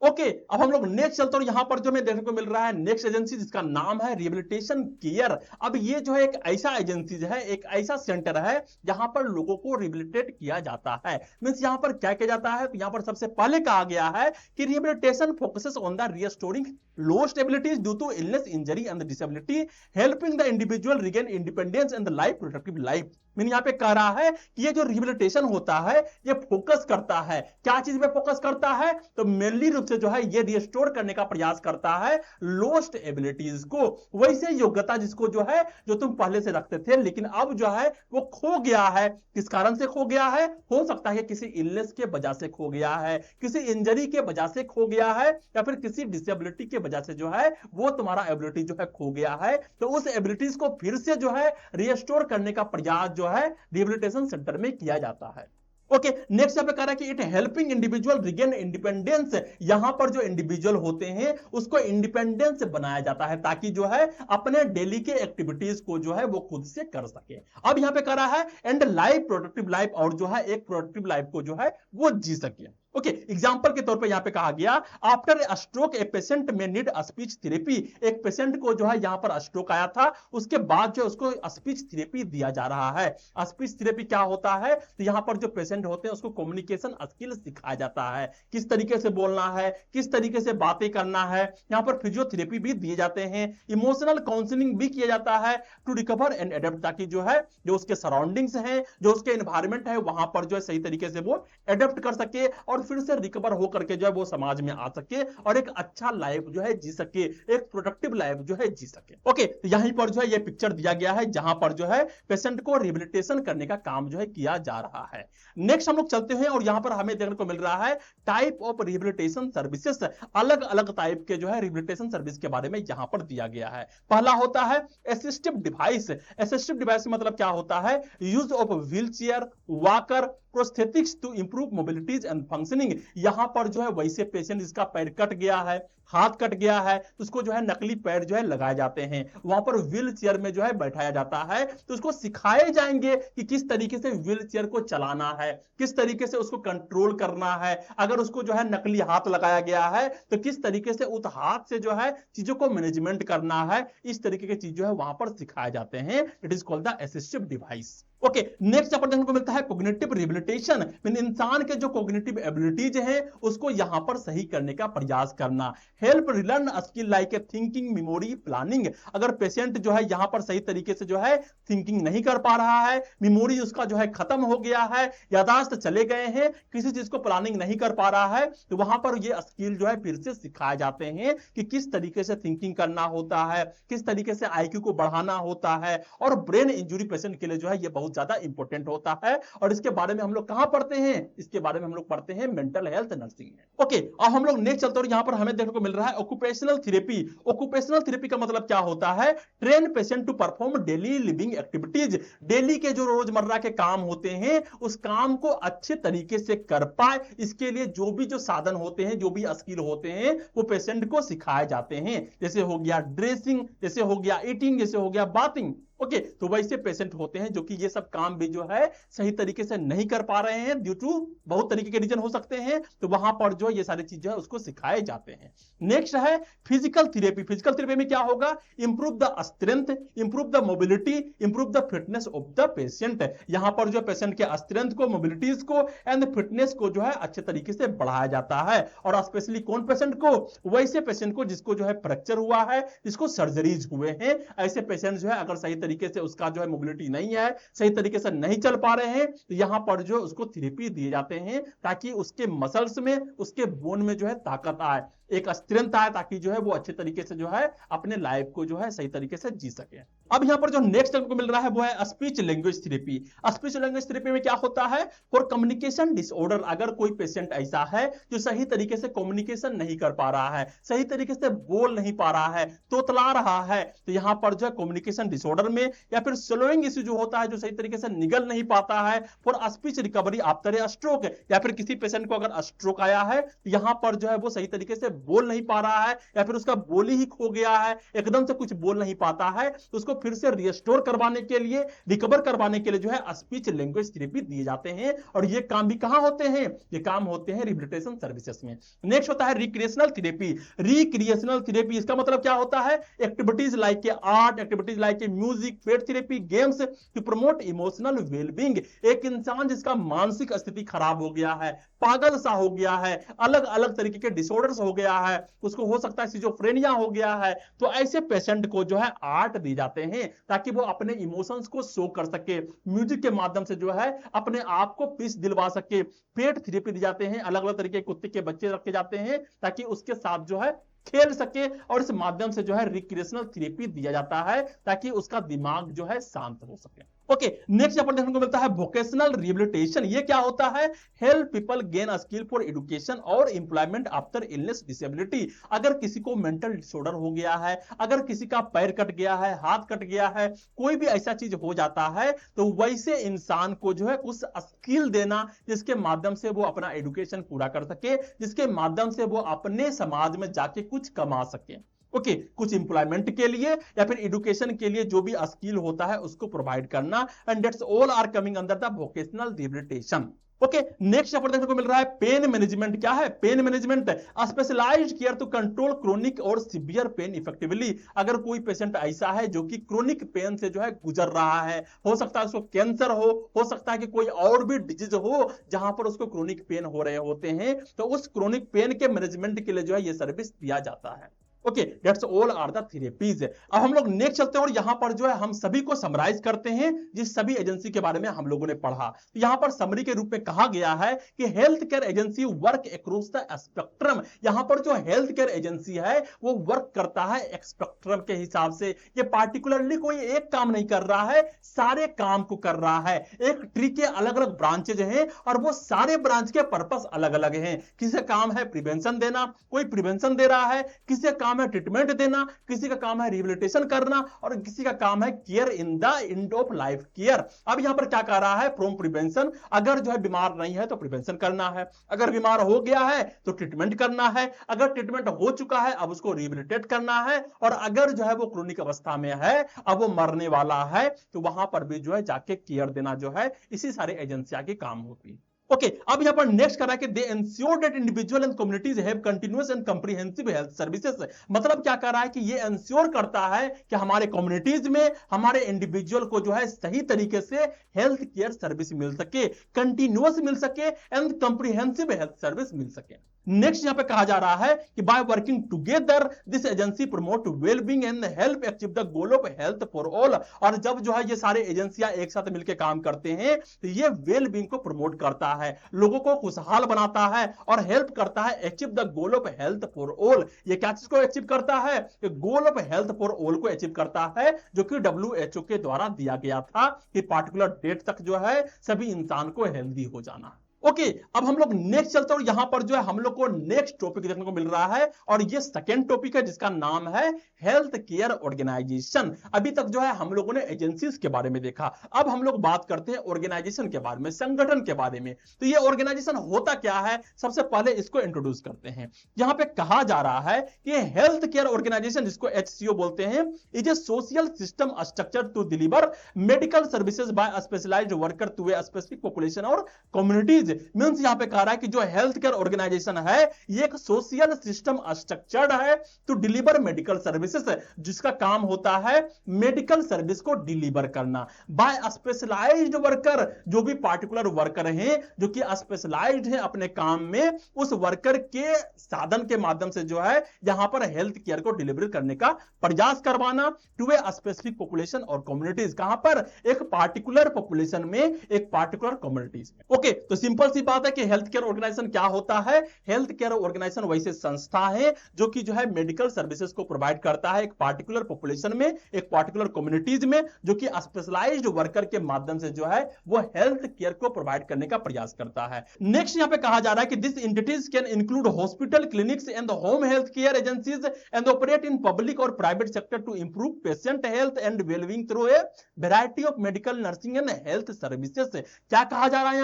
ओके अब हम लोग नेक्स्ट चलते हैं, यहां पर जो हमें देखने को मिल रहा है नेक्स्ट एजेंसी जिसका नाम है रिहेबिलिटेशन केयर। अब ये जो है एक ऐसा एजेंसी है, एक ऐसा सेंटर है जहां पर लोगों को रिहेबिलिटेट किया जाता है। मींस यहां पर क्या किया जाता है, तो यहां पर सबसे पहले कहा गया है कि rehabilitation focuses on the restoring lost abilities due to illness, injury and disability, helping the individual regain independence and the life productive life। मैंने यहां पे कह रहा है कि ये जो रिहेबिलिटेशन होता है ये फोकस करता है, क्या चीज पे फोकस करता है, तो मेनली रूप से जो है ये रिस्टोर करने का प्रयास करता है लॉस्ट एबिलिटीज को, वैसे योग्यता जिसको जो है जो तुम पहले से रखते थे लेकिन अब जो है वो खो गया है। किस कारण से खो गया है, हो सकता है किसी इलनेस के वजह से खो गया है, किसी इंजरी के वजह से खो गया है या फिर किसी डिसेबिलिटी के वजह से जो है वो तुम्हारा एबिलिटी जो है खो गया है, तो उस एबिलिटीज को फिर से जो है रिस्टोर करने का प्रयास जो है रिहेबिलिटेशन सेंटर में किया जाता है। ओके नेक्स्ट यहां पे कह रहा है कि it helping individual regain independence, यहां पर जो इंडिविजुअल होते हैं उसको इंडिपेंडेंस बनाया जाता है ताकि जो है अपने डेली के एक्टिविटीज को जो है वो खुद से कर सके। अब यहां पे कह रहा है एंड लाइफ प्रोडक्टिव लाइफ, और जो है एक प्रोडक्टिव लाइफ को जो है वो जी सके। ओके एग्जांपल के तौर पे यहां पे कहा गया after a stroke a patient में नीड स्पीच थेरेपी, एक पेशेंट को जो है यहां पर स्ट्रोक आया था उसके बाद जो उसको स्पीच थेरेपी दिया जा रहा है। स्पीच थेरेपी क्या होता है, तो यहां पर जो पेशेंट होते हैं उसको कम्युनिकेशन स्किल सिखाया जाता है, किस तरीके से बोलना है, किस तरीके से बातें करना है। यहां पर फिजियोथेरेपी भी दिए जाते हैं, इमोशनल काउंसलिंग भी किया जाता है टू रिकवर एंड एडेप्ट, ताकि जो है जो उसके सराउंडिंग्स हैं, जो उसके एनवायरमेंट है वहां पर जो है सही तरीके से वो एडेप्ट कर सके और फिर से रिकवर होकर के जो है वो समाज में आ सके और एक अच्छा लाइफ जो है जी सके, एक प्रोडक्टिव लाइफ जो है जी सके। ओके, यहीं पर जो है ये पिक्चर दिया गया है जहां पर जो है पेशेंट को रिहेबिलिटेशन करने का काम जो है किया जा रहा है। नेक्स्ट हम लोग चलते हैं और यहां पर हमें देखने को मिल रहा है टाइप ऑफ रिहेबिलिटेशन सर्विसेज। अलग अलग टाइप के जो है रिहेबिलिटेशन सर्विस के बारे में यहां पर दिया गया है। पहला होता है असिस्टिव डिवाइस। असिस्टिव डिवाइस मतलब क्या होता है? Use of wheelchair, walker, prosthetics to improve mobilities and functioning. यहां पर जो है वैसे पेशेंट जिसका पैर कट गया है, हाथ कट गया है, उसको जो है नकली पैर जो है लगाए जाते हैं, वहां पर व्हील चेयर में जो है बैठाया जाता है, तो उसको सिखाए जाएंगे कि किस तरीके से व्हील चेयर को चलाना है, किस तरीके से उसको कंट्रोल करना है। अगर उसको जो है नकली हाथ लगाया गया है तो किस तरीके से उस हाथ से जो है चीजों को मैनेजमेंट करना है, इस तरीके की चीज जो है वहां पर सिखाए जाते हैं। It is called the assistive device. Okay, next अपन देखने को मिलता है कोग्निटिव रिहेबिलिटेशन। इंसान के जो कोग्निटिव एबिलिटीज हैं उसको यहां पर सही करने का प्रयास करना। Help relearn skill like a thinking, memory, planning. अगर पेशेंट जो है यहां पर सही तरीके से जो है थिंकिंग नहीं कर पा रहा है, मेमोरी उसका जो है खत्म हो गया है, यादाश्त चले गए हैं, किसी चीज को प्लानिंग नहीं कर पा रहा है, तो वहां पर ये स्किल जो है फिर से सिखाए जाते हैं कि किस तरीके से थिंकिंग करना होता है, किस तरीके से आईक्यू को बढ़ाना होता है। और ब्रेन इंजुरी पेशेंट के लिए जो है ये बहुत ज्यादा इंपॉर्टेंट होता है। और इसके बारे में हम लोग कहां पढ़ते हैं? इसके बारे में हम लोग पढ़ते हैं मेंटल हेल्थ नर्सिंग में। ओके, अब हम लोग नेक्स्ट चलते हैं। यहां पर हमें देखने को मिल रहा है ऑक्यूपेशनल थेरेपी। ऑक्यूपेशनल थेरेपी का मतलब क्या होता है? Train patient to perform daily living activities. Daily के जो रोजमर्रा के काम होते हैं उस काम को अच्छे तरीके से कर पाए, इसके लिए जो भी जो साधन होते हैं, जो भी स्किल होते हैं, वो पेशेंट को सिखाए जाते हैं। जैसे हो गया ड्रेसिंग, जैसे हो गया ईटिंग, जैसे हो गया बाथिंग। ओके, तो वैसे पेशेंट होते हैं जो कि ये सब काम भी जो है सही तरीके से नहीं कर पा रहे हैं, ड्यू टू बहुत तरीके के रीजन हो सकते हैं, तो वहां पर जो ये सारी चीजें है उसको सिखाए जाते हैं। नेक्स्ट है फिजिकल थेरेपी। फिजिकल थेरेपी में क्या होगा? Improve the strength, improve the mobility, improve the fitness of the patient. यहां पर जो पेशेंट के स्ट्रेंथ को, मोबिलिटीज को एंड फिटनेस को जो है अच्छे तरीके से बढ़ाया जाता है। और स्पेशली कौन पेशेंट को? वैसे पेशेंट को जिसको जो है फ्रैक्चर हुआ है, जिसको सर्जरीज हुए हैं, ऐसे पेशेंट जो है अगर सही तरीके से उसका जो है मोबिलिटी नहीं है, सही तरीके से नहीं चल पा रहे हैं, तो यहां पर जो उसको थेरेपी दिए जाते हैं ताकि उसके मसल्स में, उसके बोन में जो है ताकत आए, एक स्ट्रेंथ आए, ताकि जो है वो अच्छे तरीके से जो है अपने लाइफ को जो है सही तरीके से जी सके। अब यहां पर जो नेक्स्ट को मिल रहा है वो है speech language therapy. Speech language therapy में क्या होता है? For communication disorder. अगर कोई पेशेंट ऐसा है जो सही तरीके से कम्युनिकेशन नहीं कर पा रहा है, सही तरीके से बोल नहीं पा रहा है, तोतला रहा है, तो यहां पर जो है कम्युनिकेशन डिसऑर्डर में, या फिर स्लोइंग इश्यू जो होता है, जो सही तरीके से निगल नहीं पाता है, for speech recovery after stroke. या फिर किसी पेशेंट को अगर स्ट्रोक आया है, तो यहां पर जो है वो सही तरीके से बोल नहीं पा रहा है, या फिर उसका बोली ही खो गया है, एकदम से कुछ बोल नहीं पाता है, तो उसको फिर से रिस्टोर करवाने के लिए, रिकवर करवाने के लिए जो है स्पीच लैंग्वेज थेरेपी दिए जाते हैं। और ये काम भी कहां होते हैं? ये काम होते हैं रिहेबिलिटेशन सर्विसेज में। नेक्स्ट होता है रिक्रिएशनल थेरेपी। रिक्रिएशनल थेरेपी इसका मतलब क्या होता है? एक्टिविटीज लाइक के आर्ट, एक्टिविटीज लाइक के music, pet therapy, games to promote emotional wellbeing. एक इंसान जिसका मानसिक स्थिति खराब हो गया है, पागल सा हो गया है, अलग अलग तरीके के डिसऑर्डर्स हो गया है, उसको हो सकता है सिजोफ्रेनिया हो गया है, तो ऐसे पेशेंट को जो है आर्ट दी जाते हैं ताकि वो अपने इमोशंस को शो कर सके, म्यूजिक के माध्यम से जो है अपने आप को पीस दिलवा सके। पेट थेरेपी दी जाते हैं, अलग अलग तरीके के कुत्ते के बच्चे रखे जाते हैं ताकि उसके साथ जो है खेल सके, और इस माध्यम से जो है रिक्रिएशनल थेरेपी दिया जाता है ताकि उसका दिमाग जो है शांत हो सके। ओके, नेक्स्ट अपन देखने को मिलता है वोकेशनल रिहेबिलिटेशन। ये क्या होता है? Help people gain a skill for education और एम्प्लॉयमेंट आफ्टर इलनेस डिसेबिलिटी। अगर किसी को मेंटल डिसऑर्डर हो गया है, अगर किसी का पैर कट गया है, हाथ कट गया है, कोई भी ऐसा चीज हो जाता है, तो वैसे इंसान को जो है उस स्किल देना जिसके माध्यम से वो अपना एजुकेशन पूरा कर सके, जिसके माध्यम से वो अपने समाज में जाके कुछ कमा सके। ओके, कुछ इंप्लॉयमेंट के लिए या फिर एजुकेशन के लिए जो भी स्किल होता है उसको प्रोवाइड करना, and that's all are coming under the vocational rehabilitation. Okay, next अपन देखने को मिल रहा है पेन मैनेजमेंट। क्या है pain management? Specialized care to control chronic और सीवियर पेन इफेक्टिवली। अगर कोई पेशेंट ऐसा है जो कि क्रोनिक पेन से जो है गुजर रहा है, हो सकता है उसको कैंसर हो सकता है कि कोई और भी डिजीज हो जहां पर उसको क्रोनिक पेन हो रहे होते हैं, तो उस क्रोनिक पेन के मैनेजमेंट के लिए जो है ये सर्विस दिया जाता है। Okay, that's all are the therapies. अब हम लोग नेक्स्ट चलते हैं और यहां पर जो है हम सभी को समराइज करते हैं जिस सभी एजेंसी के बारे में हम लोगों ने पढ़ा। तो यहां पर समरी के रूप में कहा गया है कि health care agency work across the spectrum. यहां पर जो हेल्थ केयर एजेंसी है वो वर्क करता है एक स्पेक्ट्रम के हिसाब से। ये पार्टिकुलरली कोई एक काम नहीं कर रहा है, सारे काम को कर रहा है। एक ट्री के अलग अलग ब्रांचेज हैं और वो सारे ब्रांच के पर्पस अलग अलग हैं। किसी का काम है प्रिवेंशन देना, कोई प्रिवेंशन दे रहा है, किसी का काम है ट्रीटमेंट देना, किसी का काम है रिहेबिलिटेशन करना और किसी का काम है care in the end of life care. अब यहां पर क्या कह रहा है, फ्रॉम प्रिवेंशन, अगर जो है बीमार नहीं है तो प्रिवेंशन करना है, अगर बीमार हो गया है तो ट्रीटमेंट करना है, अगर ट्रीटमेंट हो चुका है अब उसको रिहेबिलिटेट करना है, और अगर जो है वो क्रोनिक अवस्था में है, अब वो मरने वाला है, तो वहां पर भी जो है जाके केयर देना जो है इसी सारे एजेंसियां के काम होती है। ओके, अब यहां पर नेक्स्ट करा कि दे ensure that individual and communities have continuous and comprehensive health services. मतलब क्या कर रहा है कि ये इंश्योर करता है कि हमारे कम्युनिटीज में हमारे इंडिविजुअल को जो है सही तरीके से हेल्थ केयर सर्विस मिल सके, कंटिन्यूअस मिल सके एंड कंप्रिहेंसिव हेल्थ सर्विस मिल सके। नेक्स्ट यहां पे कहा जा रहा है कि by working together this agency promote wellbeing and help achieve the goal of health for all. और जब जो है ये सारे एजेंसियां एक साथ मिलकर काम करते हैं तो ये वेलबींग को प्रमोट करता है, लोगों को खुशहाल बनाता है और हेल्प करता है achieve the goal of health for all. ये क्या चीज को अचीव करता है, goal of health for all को अचीव करता है, जो कि WHO के द्वारा दिया गया था कि पार्टिकुलर डेट तक जो है सभी इंसान को हेल्दी हो जाना। ओके, अब हम लोग नेक्स्ट चलते हैं और यहां पर जो है हम लोग को नेक्स्ट टॉपिक देखने को मिल रहा है और ये सेकंड टॉपिक है जिसका नाम है हेल्थ केयर ऑर्गेनाइजेशन। अभी तक जो है हम लोगों ने एजेंसीज के बारे में देखा, अब हम लोग बात करते हैं ऑर्गेनाइजेशन के बारे में, संगठन के बारे में। तो ये ऑर्गेनाइजेशन होता क्या है, सबसे पहले इसको इंट्रोड्यूस करते हैं। यहां पे कहा जा रहा है कि हेल्थ केयर ऑर्गेनाइजेशन, जिसको HCO बोलते हैं, is a social system structure to deliver medical services by specialised worker to a specific population और कम्युनिटीज। मींस यहां पे कह रहा है कि जो हेल्थ केयर ऑर्गेनाइजेशन है ये एक सोशल सिस्टम स्ट्रक्चर्ड है टू डिलीवर मेडिकल सर्विसेज, जिसका काम होता है मेडिकल सर्विस को डिलीवर करना बाय स्पेशलाइज्ड वर्कर। जो भी पार्टिकुलर वर्कर हैं जो कि स्पेशलाइज्ड हैं अपने काम में, उस वर्कर के साधन के माध्यम से जो है यहां पर हेल्थ केयर को डिलीवर करने का प्रयास करवाना टू ए स्पेसिफिक पॉपुलेशन और कम्युनिटीज। कहां पर, एक पार्टिकुलर पॉपुलेशन में, एक पार्टिकुलर कम्युनिटीज में। ओके, तो सिंपल सी बात है कि हेल्थ केयर ऑर्गेनाइजेशन क्या होता है। हेल्थ केयर ऑर्गेनाइजेशन वैसे संस्था है जो कि जो है मेडिकल सर्विसेज को प्रोवाइड करता है एक पार्टिकुलर पॉपुलेशन में, एक पार्टिकुलर कम्युनिटीज में, जो कि स्पेशलाइज्ड वर्कर के माध्यम से जो है वो हेल्थ केयर को प्रोवाइड करने का प्रयास करता है। नेक्स्ट यहां पे कहा जा रहा है कि this entities can include hospital, clinics and home health care agencies and operate in public और private sector to improve patient health and wellbeing through a variety of medical, nursing and health services. क्या कहा जा रहा है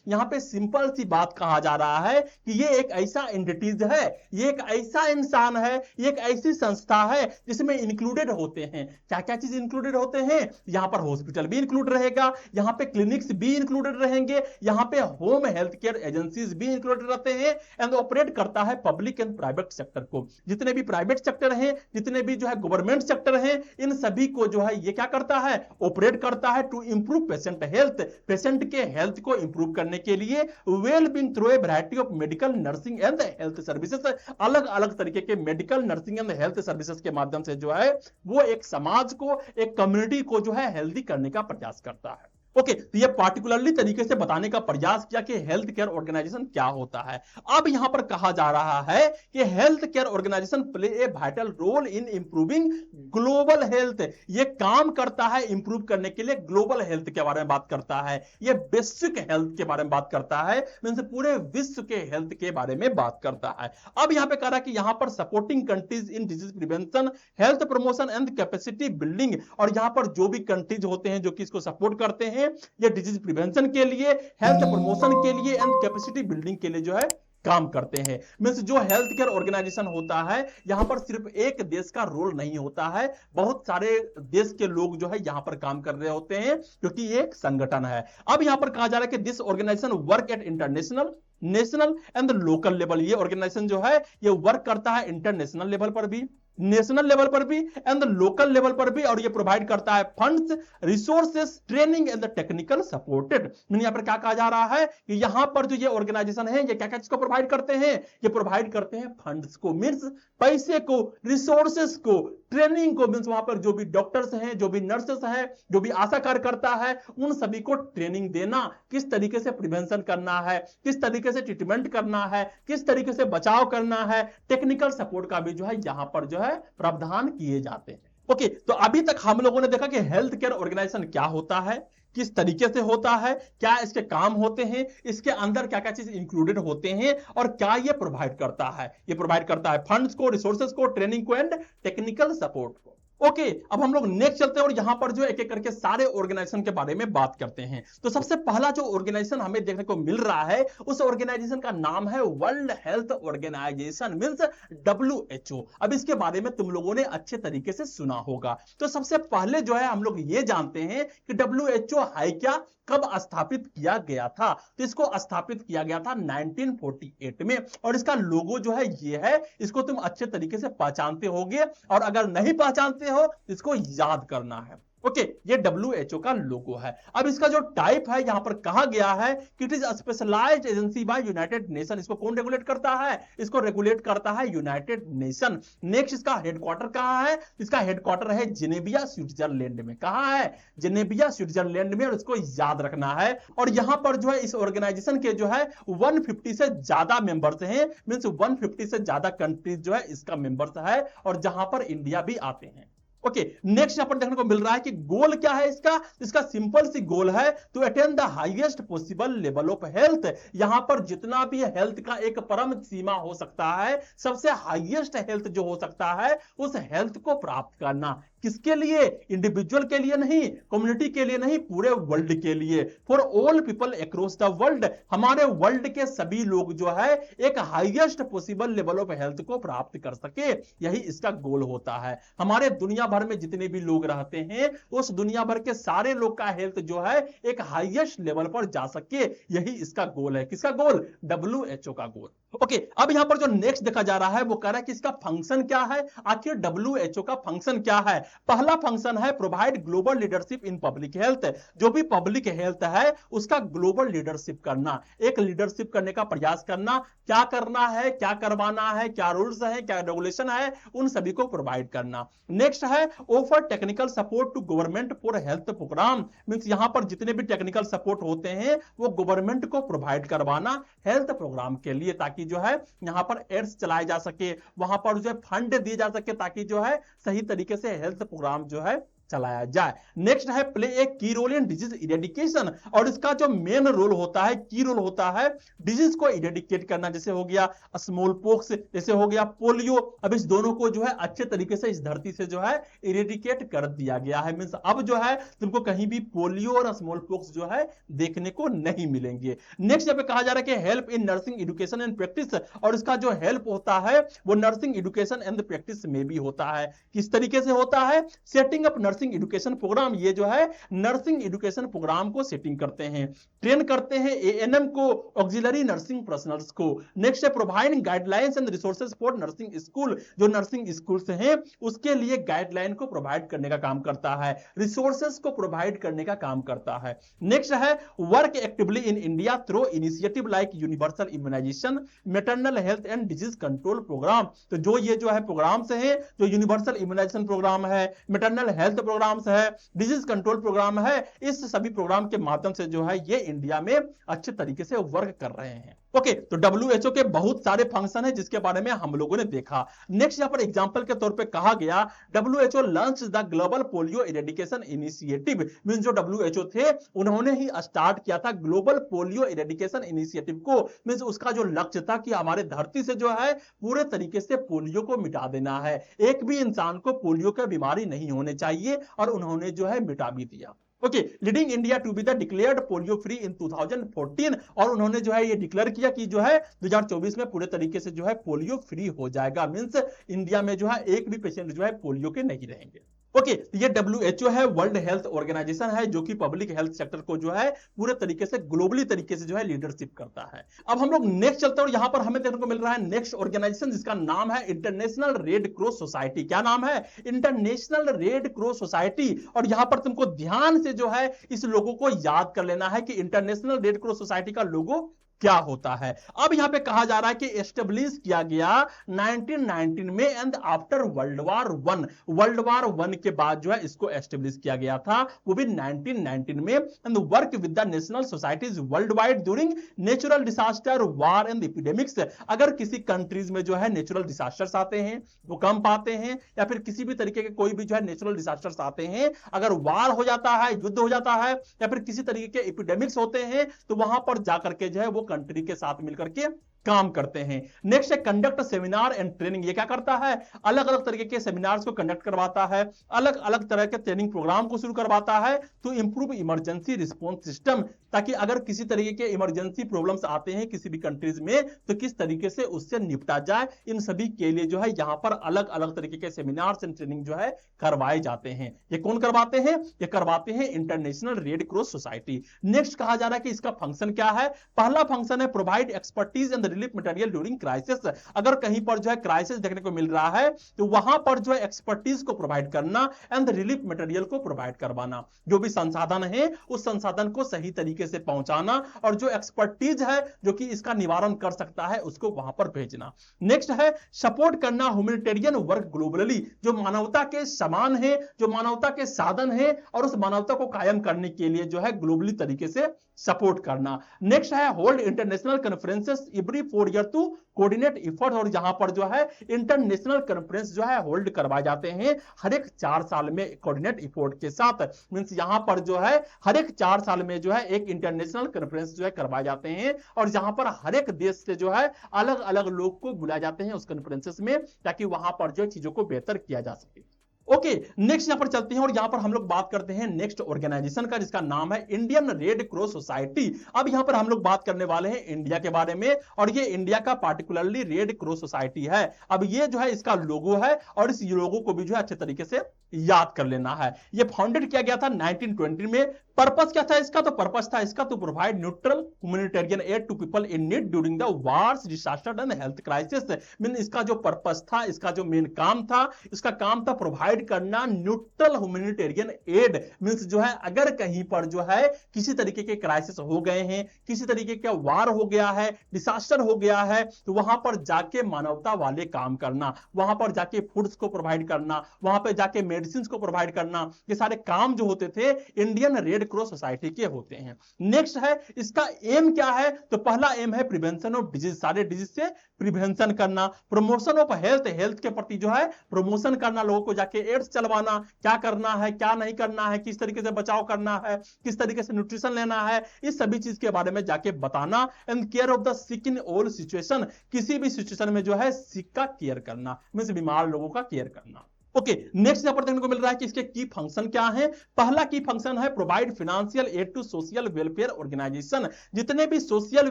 यहां पे simple सी बात कहा जा रहा है कि ये एक ऐसा एंटिटीज है, ये एक ऐसा इंसान है, ये एक ऐसी संस्था है जिसमें इंक्लूडेड होते हैं क्या क्या चीज इंक्लूडेड होते हैं। यहां पर हॉस्पिटल भी इंक्लूड रहेगा, यहां पे क्लिनिक्स भी इंक्लूडेड रहेंगे, यहां पे होम हेल्थ केयर एजेंसीज भी इंक्लूडेड रहते हैं एंड ऑपरेट करता है पब्लिक एंड प्राइवेट सेक्टर को। जितने भी प्राइवेट सेक्टर हैं, जितने भी जो है गवर्नमेंट सेक्टर हैं, इन सभी को जो है ये क्या करता है, ऑपरेट करता है to improve patient health, patient के हेल्थ को इंप्रूव करने के लिए wellbeing through a variety of medical, nursing and health services. अलग अलग तरीके के medical, nursing and health services के माध्यम से जो है वो एक समाज को, एक कम्युनिटी को जो है हेल्दी करने का प्रयास करता है। ओके, तो ये पार्टिकुलरली तरीके से बताने का प्रयास किया कि हेल्थ केयर ऑर्गेनाइजेशन क्या होता है। अब यहां पर कहा जा रहा है कि health care organisation play a vital role in improving global health. ये काम करता है इंप्रूव करने के लिए, ग्लोबल हेल्थ के बारे में बात करता है, ये वैश्विक हेल्थ के बारे में बात करता है, मींस पूरे विश्व के हेल्थ के बारे में बात करता है। अब यहां पे कह रहा है कि यहां पर supporting countries in disease prevention, health promotion and capacity building. और यहां पर जो भी कंट्रीज होते हैं जो कि इसको सपोर्ट करते हैं ये डिजीज प्रिवेंशन के लिए, हेल्थ प्रमोशन के लिए एंड कैपेसिटी बिल्डिंग के लिए जो है काम करते हैं। मींस जो हेल्थ केयर ऑर्गेनाइजेशन होता है यहां पर सिर्फ एक देश का रोल नहीं होता है, बहुत सारे देश के लोग जो है यहां पर काम कर रहे होते हैं क्योंकि ये एक संगठन है। अब यहां पर कहा जा रहा है कि this organisation work at international, national and local level. ये ऑर्गेनाइजेशन जो है ये वर्क करता है इंटरनेशनल लेवल पर भी, नेशनल लेवल पर भी एंड लोकल लेवल पर भी, और ये प्रोवाइड करता है funds, resources, training and technical supported. यहां पर क्या कहा जा रहा है कि यहां पर जो ये ऑर्गेनाइजेशन है ये क्या क्या चीज को प्रोवाइड करते हैं, ये प्रोवाइड करते हैं फंड्स को, मींस पैसे को, रिसोर्सेस को, ट्रेनिंग को, मींस वहां पर जो भी डॉक्टर्स हैं, जो भी नर्सेस हैं, जो भी आशा कार्यकर्ता है, उन सभी को ट्रेनिंग देना, किस तरीके से प्रिवेंशन करना है, किस तरीके से ट्रीटमेंट करना है, किस तरीके से बचाव करना है, टेक्निकल सपोर्ट का भी जो है यहां पर जो है प्रावधान किए जाते हैं। ओके, तो अभी तक हम लोगों ने देखा कि हेल्थ केयर ऑर्गेनाइजेशन क्या होता है, किस तरीके से होता है, क्या इसके काम होते हैं, इसके अंदर क्या क्या चीज इंक्लूडेड होते हैं, और क्या ये प्रोवाइड करता है। ये प्रोवाइड करता है फंड्स को, रिसोर्सेज को, ट्रेनिंग को एंड टेक्निकल सपोर्ट को। ओके, अब हम लोग नेक्स्ट चलते हैं और यहां पर जो एक एक करके सारे ऑर्गेनाइजेशन के बारे में बात करते हैं। तो सबसे पहला जो ऑर्गेनाइजेशन हमें देखने को मिल रहा है उस ऑर्गेनाइजेशन का नाम है World Health Organisation, means WHO। अब इसके बारे में तुम लोगों ने अच्छे तरीके से सुना होगा। तो सबसे पहले जो है हम लोग ये जानते हैं कि WHO है क्या, कब स्थापित किया गया था। तो इसको स्थापित किया गया था 1948 में, और इसका लोगो जो है ये है, इसको तुम अच्छे तरीके से पहचानते होगे, और अगर नहीं पहचानते हो इसको याद करना है। ओके, ये WHO का लोगो है। अब इसका जो टाइप है यहां पर कहा गया है कि it is specialised agency by United Nation. इसको कौन रेगुलेट करता है, इसको रेगुलेट करता है यूनाइटेड नेशन। नेक्स्ट, इसका हेडक्वार्टर कहां है, इसका हेडक्वार्टर है जिनेविया स्विट्जरलैंड में। कहां है, जिनेविया स्विट्जरलैंड में, और इसको याद रखना है। और यहां पर जो है इस ऑर्गेनाइजेशन के जो है 150 से ज्यादा मेंबर्स हैं, मींस 150 से ज्यादा कंट्रीज जो है इसका मेंबर्स है, और जहां पर इंडिया भी आते हैं। ओके, नेक्स्ट यहां पर देखने को मिल रहा है कि गोल क्या है इसका। इसका सिंपल सी गोल है to attain the highest possible level of health. यहां पर जितना भी हेल्थ का एक परम सीमा हो सकता है, सबसे हाईएस्ट हेल्थ जो हो सकता है, उस हेल्थ को प्राप्त करना। किसके लिए, इंडिविजुअल के लिए नहीं, कम्युनिटी के लिए नहीं, पूरे वर्ल्ड के लिए, for all people across the world. हमारे वर्ल्ड के सभी लोग जो है एक highest possible level of health को प्राप्त कर सके, यही इसका गोल होता है। हमारे दुनिया भर में जितने भी लोग रहते हैं, उस दुनिया भर के सारे लोग का हेल्थ जो है एक हाईएस्ट लेवल पर जा सके, यही इसका गोल है। किसका गोल, WHO का गोल। ओके, अब यहां पर जो नेक्स्ट देखा जा रहा है वो कह रहा है कि इसका फंक्शन क्या है। आखिर WHO का फंक्शन क्या है। पहला फंक्शन है provide global leadership in public health. जो भी पब्लिक हेल्थ है उसका ग्लोबल लीडरशिप करना, एक लीडरशिप करने का प्रयास करना, क्या करना है, क्या करवाना है, क्या रूल्स है, क्या रेगुलेशन है, उन सभी को प्रोवाइड करना। नेक्स्ट है offer technical support to government for health programme, means यहां पर जितने भी टेक्निकल सपोर्ट होते हैं वो गवर्नमेंट को प्रोवाइड करवाना हेल्थ प्रोग्राम के लिए, ताकि जो है यहां पर एड्स चलाए जा सके, वहां पर जो है फंड दिए जा सके, ताकि जो है सही तरीके से हेल्थ प्रोग्राम जो है चलाया जाए। नेक्स्ट है प्ले ए की रोल इन डिजीज इरेडिकेशन, और इसका जो मेन रोल होता है, की रोल होता है डिजीज को इरेडिकेट करना, जैसे हो गया स्मॉल पॉक्स, जैसे हो गया पोलियो। अब इस दोनों को जो है अच्छे तरीके से इस धरती से जो है इरेडिकेट कर दिया गया है, मींस अब जो है तुमको कहीं भी पोलियो और स्मॉल पॉक्स जो है देखने को नहीं मिलेंगे। नेक्स्ट यहाँ पे कहा जा रहा है कि help in nursing education and practice, और इसका जो हेल्प होता है वो नर्सिंग एजुकेशन एंड प्रैक्टिस में भी होता है। किस तरीके से होता है, setting up nursing education programme, ये जो है नर्सिंग एजुकेशन प्रोग्राम को सेटिंग करते हैं, ट्रेन करते हैं ANM को, ऑक्सिलरी नर्सिंग पर्सनल्स को। नेक्स्ट है providing guidelines and resources for nursing school, जो नर्सिंग स्कूल्स हैं उसके लिए गाइडलाइन को प्रोवाइड करने का काम करता है, रिसोर्सेज को प्रोवाइड करने का काम करता है। नेक्स्ट है work actively in India through initiative like universal immunisation, maternal health and disease control programme. तो जो ये जो है प्रोग्राम्स हैं, जो यूनिवर्सल इम्यूनाइजेशन प्रोग्राम है, मैटरनल हेल्थ प्रोग्राम्स है, डिजीज कंट्रोल प्रोग्राम है, इस सभी प्रोग्राम के माध्यम से जो है ये इंडिया में अच्छे तरीके से वर्क कर रहे हैं। ओके, तो WHO के बहुत सारे फंक्शन है जिसके बारे में हम लोगों ने देखा। नेक्स्ट यहां पर एग्जांपल के तौर पे कहा गया WHO launch the global polio eradication initiative, means जो WHO थे उन्होंने ही स्टार्ट किया था ग्लोबल पोलियो इरेडिकेशन इनिशिएटिव को, मींस उसका जो लक्ष्य था कि हमारे धरती से जो है पूरे तरीके से पोलियो को मिटा देना है, एक भी इंसान को पोलियो की बीमारी नहीं होने चाहिए, और उन्होंने जो है मिटा भी दिया। Okay, leading India to be the declared polio free in 2014, और उन्होंने जो है ये डिक्लेयर किया कि जो है 2024 में पूरे तरीके से जो है पोलियो फ्री हो जाएगा, मींस इंडिया में जो है एक भी पेशेंट जो है पोलियो के नहीं रहेंगे। ओके, ये WHO है, वर्ल्ड हेल्थ ऑर्गेनाइजेशन है, जो कि पब्लिक हेल्थ सेक्टर को जो है पूरे तरीके से ग्लोबली तरीके से जो है लीडरशिप करता है। अब हम लोग नेक्स्ट चलते हैं और यहां पर हमें देखने को मिल रहा है नेक्स्ट ऑर्गेनाइजेशन, जिसका नाम है इंटरनेशनल रेड क्रॉस सोसाइटी। क्या नाम है? International red Cross Society. और यहां पर तुमको ध्यान से जो है इस लोगो को याद कर लेना है कि इंटरनेशनल रेड क्रॉस सोसाइटी का लोगो क्या होता है। अब यहां पे कहा जा रहा है कि एस्टेब्लिश किया गया 1919 में and after world war one. World war one के बाद जो है इसको एस्टेब्लिश किया गया था, वो भी 1919 में। And work with the national societies world wide during natural disaster, war and epidemics. अगर किसी कंट्रीज में जो है नेचुरल डिजास्टर्स आते हैं, भूकंप आते हैं, या फिर किसी भी तरीके के कोई भी जो है नेचुरल डिजास्टर्स आते हैं, अगर वार हो जाता है, युद्ध हो जाता है, या फिर किसी तरीके के एपिडेमिक्स होते हैं, तो वहां पर जाकर के जो है वो कंट्री के साथ मिलकर के काम करते हैं। नेक्स्ट है कंडक्ट सेमिनार एंड ट्रेनिंग। ये क्या करता है? अलग अलग तरीके के सेमिनार्स को कंडक्ट करवाता है, अलग अलग तरह के ट्रेनिंग प्रोग्राम को शुरू करवाता है to improve emergency response system, ताकि अगर किसी तरीके के इमरजेंसी प्रॉब्लम्स आते हैं किसी भी कंट्रीज में, तो किस तरीके से उससे निपटा जाए। इन सभी के लिए जो है यहां पर अलग अलग तरीके के सेमिनार्स एंड ट्रेनिंग जो है करवाए जाते हैं। ये कौन करवाते हैं? ये करवाते हैं international red Cross Society. Next कहा जा रहा है कि इसका फंक्शन क्या है। पहला फंक्शन है provide expertise and relief material during crisis. अगर कहीं पर जो है क्राइसिस देखने को मिल रहा है, तो वहां पर जो है एक्सपर्टीज को प्रोवाइड करना एंड रिलीफ मटेरियल को प्रोवाइड करवाना। जो भी संसाधन है उस संसाधन को सही तरीके से पहुंचाना, और जो एक्सपर्टीज है जो कि इसका निवारण कर सकता है उसको वहां पर भेजना। नेक्स्ट है सपोर्ट करना ह्यूमैनिटेरियन वर्क ग्लोबली। जो मानवता के समान है, जो मानवता के साधन है, और उस मानवता को कायम करने के लिए जो है ग्लोबली तरीके से सपोर्ट करना। नेक्स्ट है hold international conferences every 4 year to coordinate effort. और यहां पर जो है इंटरनेशनल कॉन्फ्रेंस जो है होल्ड करवाए जाते हैं हर एक 4 साल में कोऑर्डिनेट एफर्ट के साथ। मींस यहां पर जो है हर एक 4 साल में जो है एक इंटरनेशनल कॉन्फ्रेंस जो है करवाए जाते हैं, और जहां पर हर एक देश से जो है अलग अलग लोग को बुलाए जाते हैं उस कॉन्फ्रेंसेस में, ताकि वहां पर जो चीजों को बेहतर किया जा सके। ओके, नेक्स्ट यहां पर चलते हैं और यहां पर हम लोग बात करते हैं नेक्स्ट ऑर्गेनाइजेशन का, जिसका नाम है इंडियन रेड क्रॉस सोसाइटी। अब यहां पर हम लोग बात करने वाले हैं इंडिया के बारे में, और ये इंडिया का पार्टिकुलरली रेड क्रॉस सोसाइटी है। अब ये जो है इसका लोगो है, और इस लोगो को भी जो है अच्छे तरीके से याद कर लेना है। ये फाउंडेड किया गया था 1920 में। पर्पस क्या था इसका? तो पर्पस था इसका to provide neutral humanitarian aid to people in need during the wars, disaster and health crisis. Mean इसका जो पर्पस था, इसका जो मेन काम था, इसका काम था प्रोवाइड करना न्यूट्रल ह्यूमैनिटेरियन एड। मींस जो है अगर कहीं पर जो है किसी तरीके के क्राइसिस हो गए हैं, किसी तरीके का वार हो गया है, डिजास्टर हो गया है, तो वहां पर जाके मानवता वाले काम करना, वहां पर जाके फूड्स को प्रोवाइड करना, वहां पर जाके मेडिसिन को प्रोवाइड करना, ये सारे काम जो होते थे इंडियन रेड क्रॉस सोसाइटी के होते हैं। नेक्स्ट है इसका एम क्या है? तो पहला एम है प्रिवेंशन ऑफ डिजीज, सारे डिजीज से प्रिवेंशन करना। प्रमोशन ऑफ हेल्थ, हेल्थ के प्रति जो है प्रमोशन करना, लोगों को जाके एड्स चलवाना, क्या करना है क्या नहीं करना है, किस तरीके से बचाव करना है, किस तरीके से न्यूट्रिशन लेना है, इस सभी चीज के बारे में जाके बताना। And care of the sick in all situation, किसी भी सिचुएशन में जो है सिक का केयर करना, मींस बीमार लोगों का केयर करना। ओके, नेक्स्ट यहां पर देखने को मिल रहा है कि इसके की फंक्शन क्या है। पहला की फंक्शन है provide financial aid to social welfare organisation. जितने भी सोशल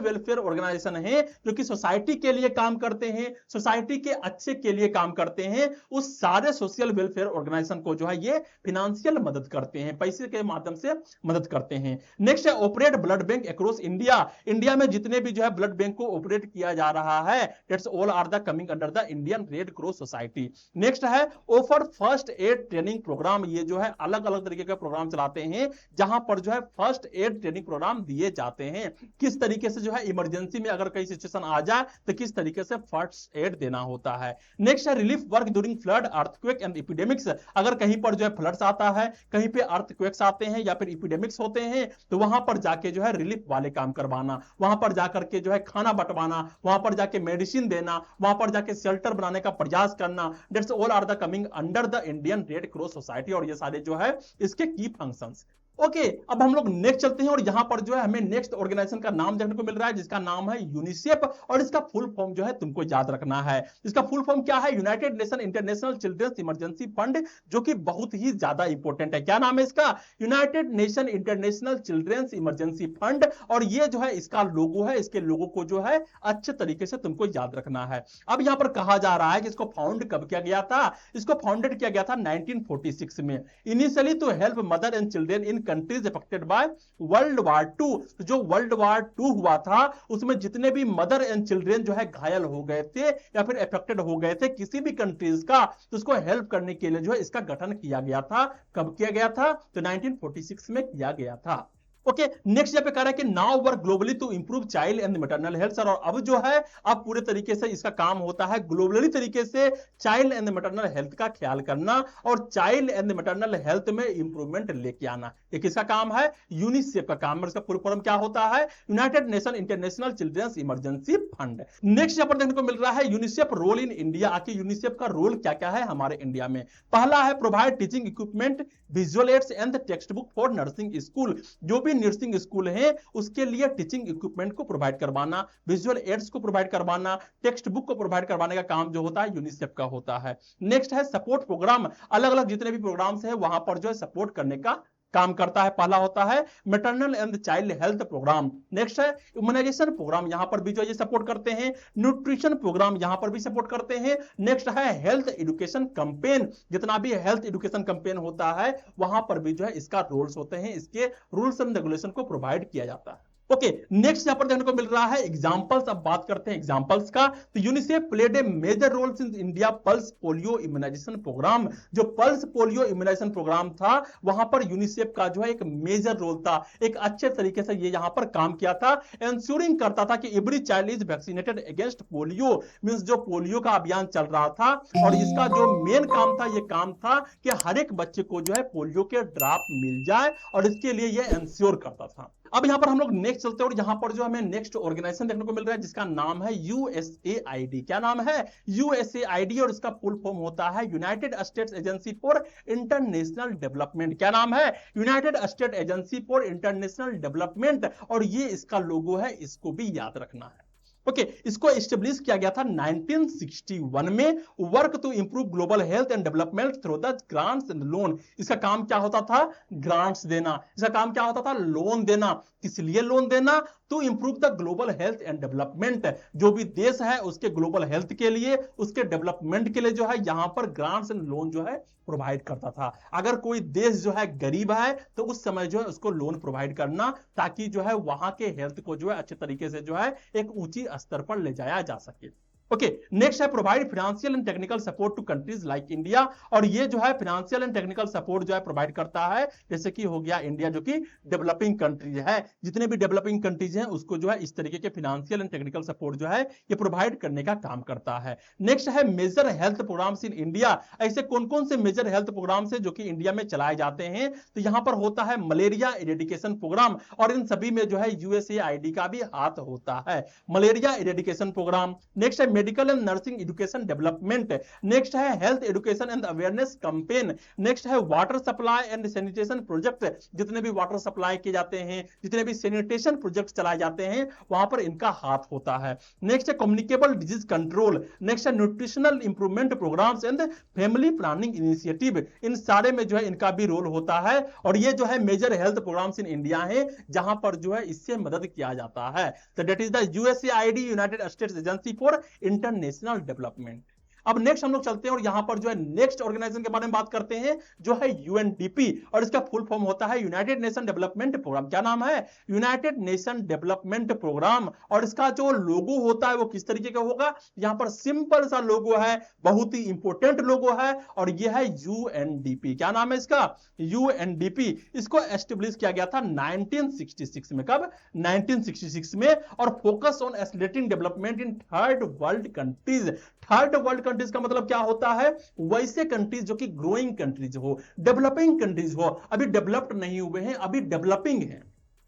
वेलफेयर ऑर्गेनाइजेशन हैं जो कि सोसाइटी के लिए काम करते हैं, सोसाइटी के अच्छे के लिए काम करते हैं, उस सारे सोशल वेलफेयर ऑर्गेनाइजेशन को जो है ये फाइनेंशियल मदद करते हैं, पैसे के माध्यम से मदद करते हैं। नेक्स्ट है operate blood bank across India. India में जितने भी जो है ब्लड बैंक को ऑपरेट किया जा रहा है, that's all are the coming under the Indian Red Cross Society. Next है फर्स्ट एड ट्रेनिंग प्रोग्राम। ये जो है अलग अलग तरीके के प्रोग्राम चलाते हैं जहां पर जो है फर्स्ट एड ट्रेनिंग प्रोग्राम दिए जाते हैं, किस तरीके से जो है इमरजेंसी में अगर कोई सिचुएशन आ जाए तो किस तरीके से फर्स्ट एड देना होता है। नेक्स्ट है relief work during flood, earthquake and epidemics. अगर कहीं पर जो है फ्लड्स आता है, कहीं पे अर्थक्वेक्स आते हैं या फिर एपिडेमिक्स होते हैं, तो वहां पर जाके जो है रिलीफ वाले काम करवाना, वहां पर जाकर के जो है खाना बंटवाना, वहां पर जाके मेडिसिन देना, वहां पर जाके शेल्टर बनाने का प्रयास करना। That's all are the coming under the Indian Red Cross Society. और ये सारे जो है इसके की फंक्शंस। ओके, अब हम लोग नेक्स्ट चलते हैं और यहां पर जो है हमें नेक्स्ट ऑर्गेनाइजेशन का नाम देखने को मिल रहा है जिसका नाम है यूनिसेफ और इसका फुल फॉर्म जो है तुमको याद रखना है। इसका फुल फॉर्म क्या है? United Nation International Children's Emergency Fund, जो कि बहुत ही ज्यादा इंपॉर्टेंट है। क्या नाम है इसका? United Nation International Children's Emergency Fund. और ये जो है इसका लोगो है, इसके लोगो को जो है अच्छे तरीके से तुमको याद रखना है। अब यहां पर कहा जा रहा है कि इसको फाउंड कब किया गया था? इसको फाउंडेड किया गया था 1946 में, initially to help mother and children in countries affected by World War Two. जो वर्ल्ड वार टू हुआ था उसमें जितने भी मदर एंड चिल्ड्रन जो है घायल हो गए थे या फिर अफेक्टेड हो गए थे किसी भी कंट्रीज का, तो उसको हेल्प करने के लिए जो है इसका गठन किया गया था। कब किया गया था? तो 1946 में किया गया था। ओके, नेक्स्ट यहाँ पे कह रहा है कि now work globally to improve child and maternal health. Sir, और अब जो है अब पूरे तरीके से इसका काम होता है ग्लोबली तरीके से चाइल्ड एंड मैटरनल हेल्थ का ख्याल करना और चाइल्ड एंड मैटरनल हेल्थ में इंप्रूवमेंट लेके आना। ये किसका काम है? यूनिसेफ का काम है। इसका पूरा फॉर्म क्या होता है? United Nation International Children's Emergency Fund. Next यहाँ पर देखने को मिल रहा है यूनिसेफ रोल इन इंडिया। आखिर यूनिसेफ का रोल क्या क्या है हमारे इंडिया में? पहला है provide teaching equipment, visual aids and text book for nursing school. जो भी नर्सिंग स्कूल है उसके लिए टीचिंग इक्विपमेंट को प्रोवाइड करवाना, विजुअल एड्स को प्रोवाइड करवाना, टेक्स्ट बुक को प्रोवाइड करवाने का काम जो होता है यूनिसेफ का होता है। नेक्स्ट है सपोर्ट प्रोग्राम, अलग अलग जितने भी प्रोग्राम्स है वहां पर जो है सपोर्ट करने का काम करता है। पहला होता है maternal and child health programme. Next है इम्यूनाइजेशन प्रोग्राम, यहां पर भी जो ये सपोर्ट करते हैं। न्यूट्रिशन प्रोग्राम यहां पर भी सपोर्ट करते हैं। नेक्स्ट है हेल्थ एजुकेशन कैंपेन, जितना भी हेल्थ एजुकेशन कैंपेन होता है वहां पर भी जो है इसका रूल्स होते हैं, इसके रूल्स एंड रेगुलेशन को प्रोवाइड किया जाता है। ओके, नेक्स्ट यहां पर देखने को मिल रहा है एग्जांपल्स। अब बात करते हैं एग्जांपल्स का। तो UNICEF played a major role in India pulse polio immunisation programme. जो पल्स पोलियो इम्यूनाइजेशन प्रोग्राम था वहां पर यूनिसेफ का जो है एक मेजर रोल था, एक अच्छे तरीके से ये यहां पर काम किया था। एंश्योरिंग करता था कि every child is vaccinated against polio, means जो पोलियो का अभियान चल रहा था और इसका जो मेन काम था, ये काम था कि हर एक बच्चे को जो है पोलियो के ड्रॉप मिल जाए और इसके लिए ये एंश्योर करता था। अब यहां पर हम लोग नेक्स्ट चलते हैं और यहां पर जो हमें नेक्स्ट ऑर्गेनाइजेशन देखने को मिल रहा है जिसका नाम है यूएसएआईडी। क्या नाम है? यूएसएआईडी और इसका फुल फॉर्म होता है United states agency for international development. क्या नाम है? United state agency for international development. और ये इसका लोगो है, इसको भी याद रखना है। ओके, इसको एस्टेब्लिश किया गया था 1961 में। Work to improve global health and development through the grants and loan. इसका काम क्या होता था? ग्रांट्स देना। इसका काम क्या होता था? लोन देना। किस लिए लोन देना? To improve the global health and development. जो भी देश है उसके ग्लोबल हेल्थ के लिए, उसके डेवलपमेंट के लिए जो है यहां पर ग्रांट्स एंड लोन जो है प्रोवाइड करता था। अगर कोई देश जो है गरीब है तो उस समय जो है उसको लोन प्रोवाइड करना, ताकि जो है वहां के हेल्थ को जो है अच्छे तरीके से जो है एक ऊंची स्तर पर ले जाया जा सके। ओके, नेक्स्ट है provide financial and technical support to countries like India. और ये जो है फाइनेंशियल एंड टेक्निकल सपोर्ट जो है प्रोवाइड करता है, जैसे कि हो गया इंडिया जो कि डेवलपिंग कंट्रीज है, जितने भी डेवलपिंग कंट्रीज हैं उसको जो है इस तरीके के फाइनेंशियल एंड टेक्निकल सपोर्ट जो है ये प्रोवाइड करने का काम करता है। नेक्स्ट है major health programmes in India. ऐसे कौन कौन से मेजर हेल्थ प्रोग्राम्स है जो कि इंडिया में चलाए जाते हैं? तो यहां पर होता है मलेरिया इरेडिकेशन प्रोग्राम और इन सभी में जो है यूएसएआईडी का भी हाथ होता है। मलेरिया इरेडिकेशन प्रोग्राम, नेक्स्ट है medical and nursing education development, next है health education and awareness campaign, next है water supply and sanitation project. जितने भी वाटर सप्लाई किए जाते हैं, जितने भी सैनिटेशन प्रोजेक्ट चलाए जाते हैं वहां पर इनका हाथ होता है। नेक्स्ट है कम्युनिकेबल डिजीज कंट्रोल, नेक्स्ट है nutritional improvement programmes and family planning initiative. इन सारे में जो है इनका भी रोल होता है और ये जो है major health programmes in India है जहां पर जो है इससे मदद किया जाता है। तो that is the USAID, United states agency for international development. अब नेक्स्ट हम लोग चलते हैं और यहां पर जो है नेक्स्ट ऑर्गेनाइजेशन के बारे में बात करते हैं जो है यूएनडीपी और इसका फुल फॉर्म होता है यूनाइटेड नेशन डेवलपमेंट प्रोग्राम। क्या नाम है? United Nation Development Programme. और इसका जो लोगो होता है वो किस तरीके का होगा? यहां पर सिंपल सा लोगो है, बहुत ही इंपॉर्टेंट लोगो है और यह है यूएनडीपी। क्या नाम है इसका? यूएनडीपी। इसको एस्टेब्लिश किया गया था 1966 में। कब? 1966 में। और focus on accelerating development in third world countries. Third world countries का मतलब क्या होता है? वैसे कंट्रीज जो कि ग्रोइंग कंट्रीज हो, डेवलपिंग कंट्रीज हो, अभी डेवलप्ड नहीं हुए हैं, अभी डेवलपिंग है।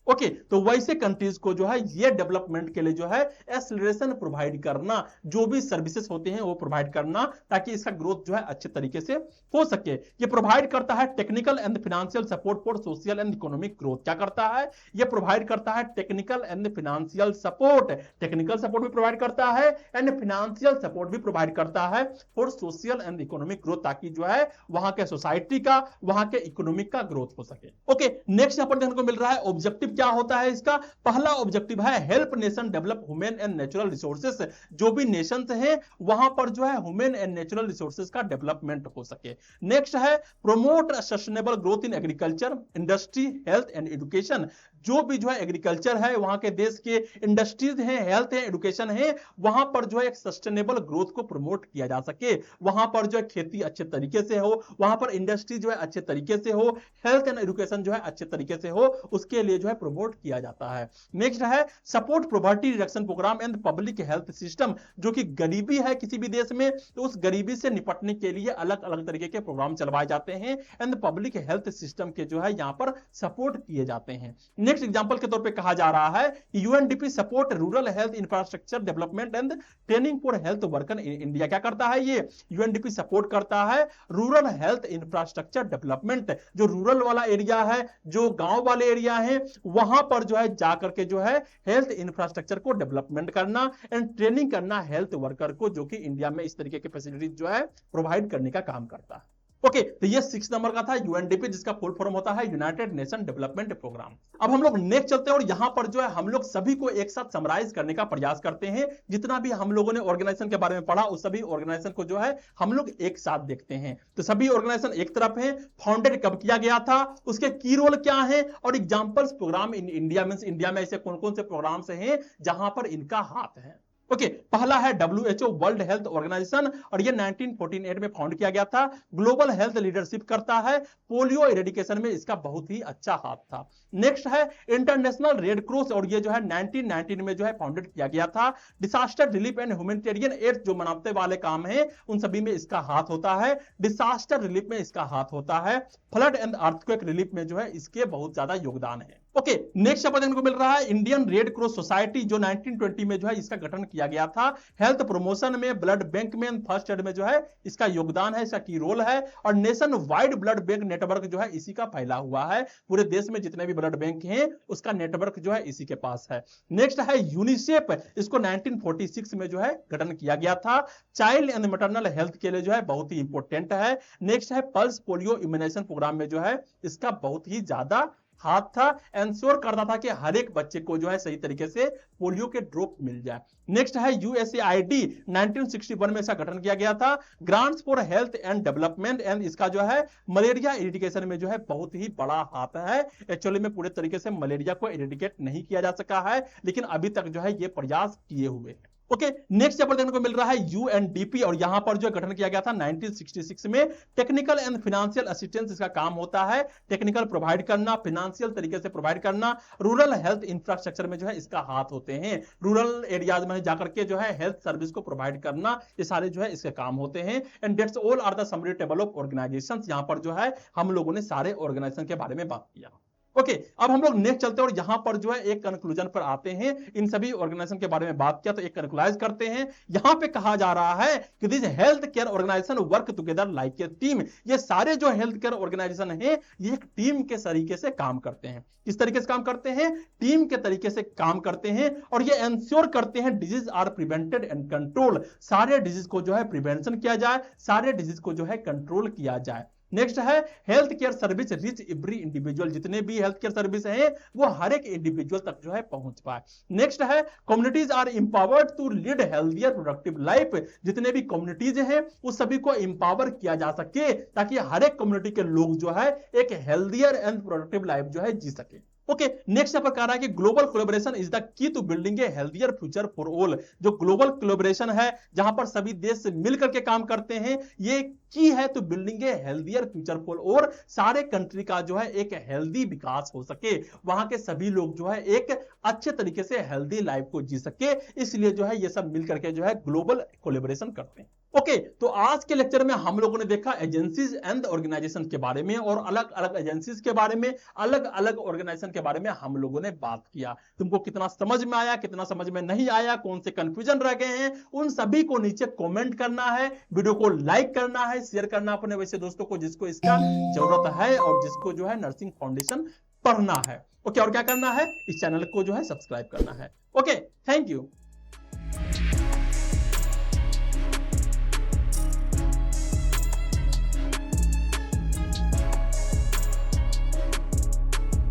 ओके तो वैसे कंट्रीज को जो है ये डेवलपमेंट के लिए जो है एक्सेलरेशन प्रोवाइड करना, जो भी सर्विसेज होते हैं वो प्रोवाइड करना, ताकि इसका ग्रोथ जो है अच्छे तरीके से हो सके। ये प्रोवाइड करता है technical and financial support for social and economic growth. क्या करता है? ये प्रोवाइड करता है technical and financial support, technical support भी प्रोवाइड करता है एंड फाइनेंशियल सपोर्ट भी प्रोवाइड करता है for social and economic growth, ताकि जो है वहां के सोसाइटी का, वहां के इकोनॉमिक का ग्रोथ हो सके। ओके नेक्स्ट यहां पर देखने को मिल रहा है ऑब्जेक्टिव क्या होता है इसका। पहला ऑब्जेक्टिव है help nation develop human and natural resources, जो भी नेशंस हैं वहां पर जो है ह्यूमन एंड नेचुरल रिसोर्सेस का डेवलपमेंट हो सके। नेक्स्ट है promote sustainable growth in agriculture, industry, health and education, जो भी जो है एग्रीकल्चर है, वहां के देश के इंडस्ट्रीज हैं, हेल्थ है, एजुकेशन है, वहां पर जो है एक सस्टेनेबल ग्रोथ को प्रमोट किया जा सके, वहां पर जो है खेती अच्छे तरीके से हो, वहां पर इंडस्ट्री जो है अच्छे तरीके से हो, हेल्थ एंड एजुकेशन जो है अच्छे तरीके से हो, उसके लिए जो है प्रमोट किया जाता है। नेक्स्ट है support poverty reduction programme and public health system, जो कि गरीबी है किसी भी देश में तो उस गरीबी से निपटने के लिए अलग अलग तरीके के प्रोग्राम चलवाए जाते हैं एंड पब्लिक हेल्थ सिस्टम के जो है यहां पर सपोर्ट किए जाते हैं। नेक्स्ट एग्जांपल के तौर पे कहा जा रहा है UNDP support rural health infrastructure development and training for health worker in India. क्या करता है ये? यूएनडीपी सपोर्ट करता है रूरल हेल्थ इंफ्रास्ट्रक्चर डेवलपमेंट, जो रूरल वाला एरिया है, जो गांव वाले एरिया है, वहां पर जो है जाकर के जो है हेल्थ इंफ्रास्ट्रक्चर को डेवलपमेंट करना एंड ट्रेनिंग करना हेल्थ वर्कर को, जो कि इंडिया में इस तरीके के फैसिलिटीज जो है प्रोवाइड करने का काम करता है। ओके तो ये 6 नंबर का था यूएनडीपी, जिसका फुल फॉर्म होता है यूनाइटेड नेशन डेवलपमेंट प्रोग्राम। अब हम लोग नेक्स्ट चलते हैं और यहां पर जो है हम लोग सभी को एक साथ समराइज करने का प्रयास करते हैं। जितना भी हम लोगों ने ऑर्गेनाइजेशन के बारे में पढ़ा उस सभी ऑर्गेनाइजेशन को जो है हम लोग एक साथ देखते हैं। तो सभी ऑर्गेनाइजेशन एक तरफ है, फाउंडेड कब किया गया था, उसके की रोल क्या है और examples programme in India means India में ऐसे कौन कौन से प्रोग्राम्स हैं जहां पर इनका हाथ है। ओके पहला है WHO वर्ल्ड हेल्थ ऑर्गेनाइजेशन और ये 1948 में फाउंड किया गया था। ग्लोबल हेल्थ लीडरशिप करता है, पोलियो इरेडिकेशन में इसका बहुत ही अच्छा हाथ था। नेक्स्ट है इंटरनेशनल रेड क्रॉस और ये जो है 1919 में जो है फाउंडेड किया गया था। Disaster relief and humanitarian add जो मनाते वाले काम है उन सभी में इसका हाथ होता है। डिजास्टर रिलीफ में इसका हाथ होता है। फ्लड एंड अर्थक्वेक रिलीफ में जो है इसके बहुत ज्यादा योगदान है। ओके नेक्स्ट यहाँ पर देखने को मिल रहा है इंडियन रेड क्रॉस सोसाइटी, जो 1920 में जो है इसका गठन किया गया था। हेल्थ प्रमोशन में, ब्लड बैंक में, फर्स्ट एड में जो है इसका योगदान है, इसका की रोल है। और nation wide blood bank network जो है इसी का फैला हुआ है, पूरे देश में जितने भी ब्लड बैंक हैं उसका नेटवर्क जो है इसी के पास है। नेक्स्ट है यूनिसेफ, इसको 1946 में जो है गठन किया गया था। चाइल्ड एंड मैटरनल हेल्थ के लिए जो है बहुत ही इंपॉर्टेंट है। नेक्स्ट है पल्स पोलियो इम्यूनाइजेशन प्रोग्राम में जो है इसका बहुत ही ज्यादा हाथ था, एंश्योर करता था कि हर एक बच्चे को जो है सही तरीके से पोलियो के ड्रॉप मिल जाए। नेक्स्ट है USAID, 1961 में इसका गठन किया गया था। Grants for health and development and इसका जो है मलेरिया इरेडिकेशन में जो है बहुत ही बड़ा हाथ है। एक्चुअली में पूरे तरीके से मलेरिया को इरेडिकेट नहीं किया जा सका है, लेकिन अभी तक जो है ये प्रयास किए हुए हैं। ओके नेक्स्ट यहाँ पर देखने को मिल रहा है UNDP और यहां पर जो गठन किया गया था 1966 में। टेक्निकल एंड फाइनेंशियल असिस्टेंस इसका काम होता है, टेक्निकल प्रोवाइड करना, फाइनेंशियल तरीके से प्रोवाइड करना। रूरल हेल्थ इंफ्रास्ट्रक्चर में जो है इसका हाथ होते हैं, रूरल एरियाज में जाकर के जो है हेल्थ सर्विस को प्रोवाइड करना, ये सारे जो है इसके काम होते हैं। And that's all are the summary table of organisations. यहां पर जो है हम लोगों ने सारे ऑर्गेनाइजेशन के बारे में बात किया। ओके अब हम लोग नेक्स्ट चलते हैं और यहां पर जो है एक कंक्लूजन पर आते हैं। इन सभी ऑर्गेनाइजेशन के बारे में बात किया तो एक कंक्लूज करते हैं। यहां पे कहा जा रहा है कि this health care organisation work together like a team. ये सारे जो हेल्थ केयर ऑर्गेनाइजेशन है ये एक टीम के तरीके से काम करते हैं। किस तरीके से काम करते हैं? टीम के तरीके से काम करते हैं और ये एंश्योर करते हैं disease are prevented and control. सारे डिजीज को जो है प्रिवेंशन किया जाए, सारे डिजीज को जो है कंट्रोल किया जाए। नेक्स्ट है health care service reach every individual, जितने भी हेल्थ केयर सर्विस हैं वो हर एक इंडिविजुअल तक जो है पहुंच पाए। नेक्स्ट है communities are empowered to lead healthier productive life, जितने भी कम्युनिटीज हैं उस सभी को एम्पावर किया जा सके ताकि हर एक कम्युनिटी के लोग जो है एक हेल्थियर एंड प्रोडक्टिव लाइफ जो है जी सके। ओके नेक्स्ट यहाँ पर कह रहा है कि global collaboration is the key to building a healthier future for all. जो ग्लोबल कोलैबोरेशन है जहां पर सभी देश से मिलकर के काम करते हैं, ये की है to building a healthier future for all. सारे कंट्री का जो है एक हेल्दी विकास हो सके, वहां के सभी लोग जो है एक अच्छे तरीके से हेल्दी लाइफ को जी सके, इसलिए जो है ये सब मिलकर के जो है ग्लोबल कोलैबोरेशन करते हैं। ओके, तो आज के लेक्चर में हम लोगों ने देखा एजेंसीज एंड ऑर्गेनाइजेशन के बारे में, और अलग अलग एजेंसीज के बारे में, अलग अलग ऑर्गेनाइजेशन के बारे में हम लोगों ने बात किया। तुमको कितना समझ में आया, कितना समझ में नहीं आया, कौन से कंफ्यूजन रह गए हैं, उन सभी को नीचे कमेंट करना है, वीडियो को लाइक करना है, शेयर करना अपने वैसे दोस्तों को जिसको इसका जरूरत है और जिसको जो है नर्सिंग फाउंडेशन पढ़ना है। ओके, और क्या करना है, इस चैनल को जो है सब्सक्राइब करना है। Okay, thank you.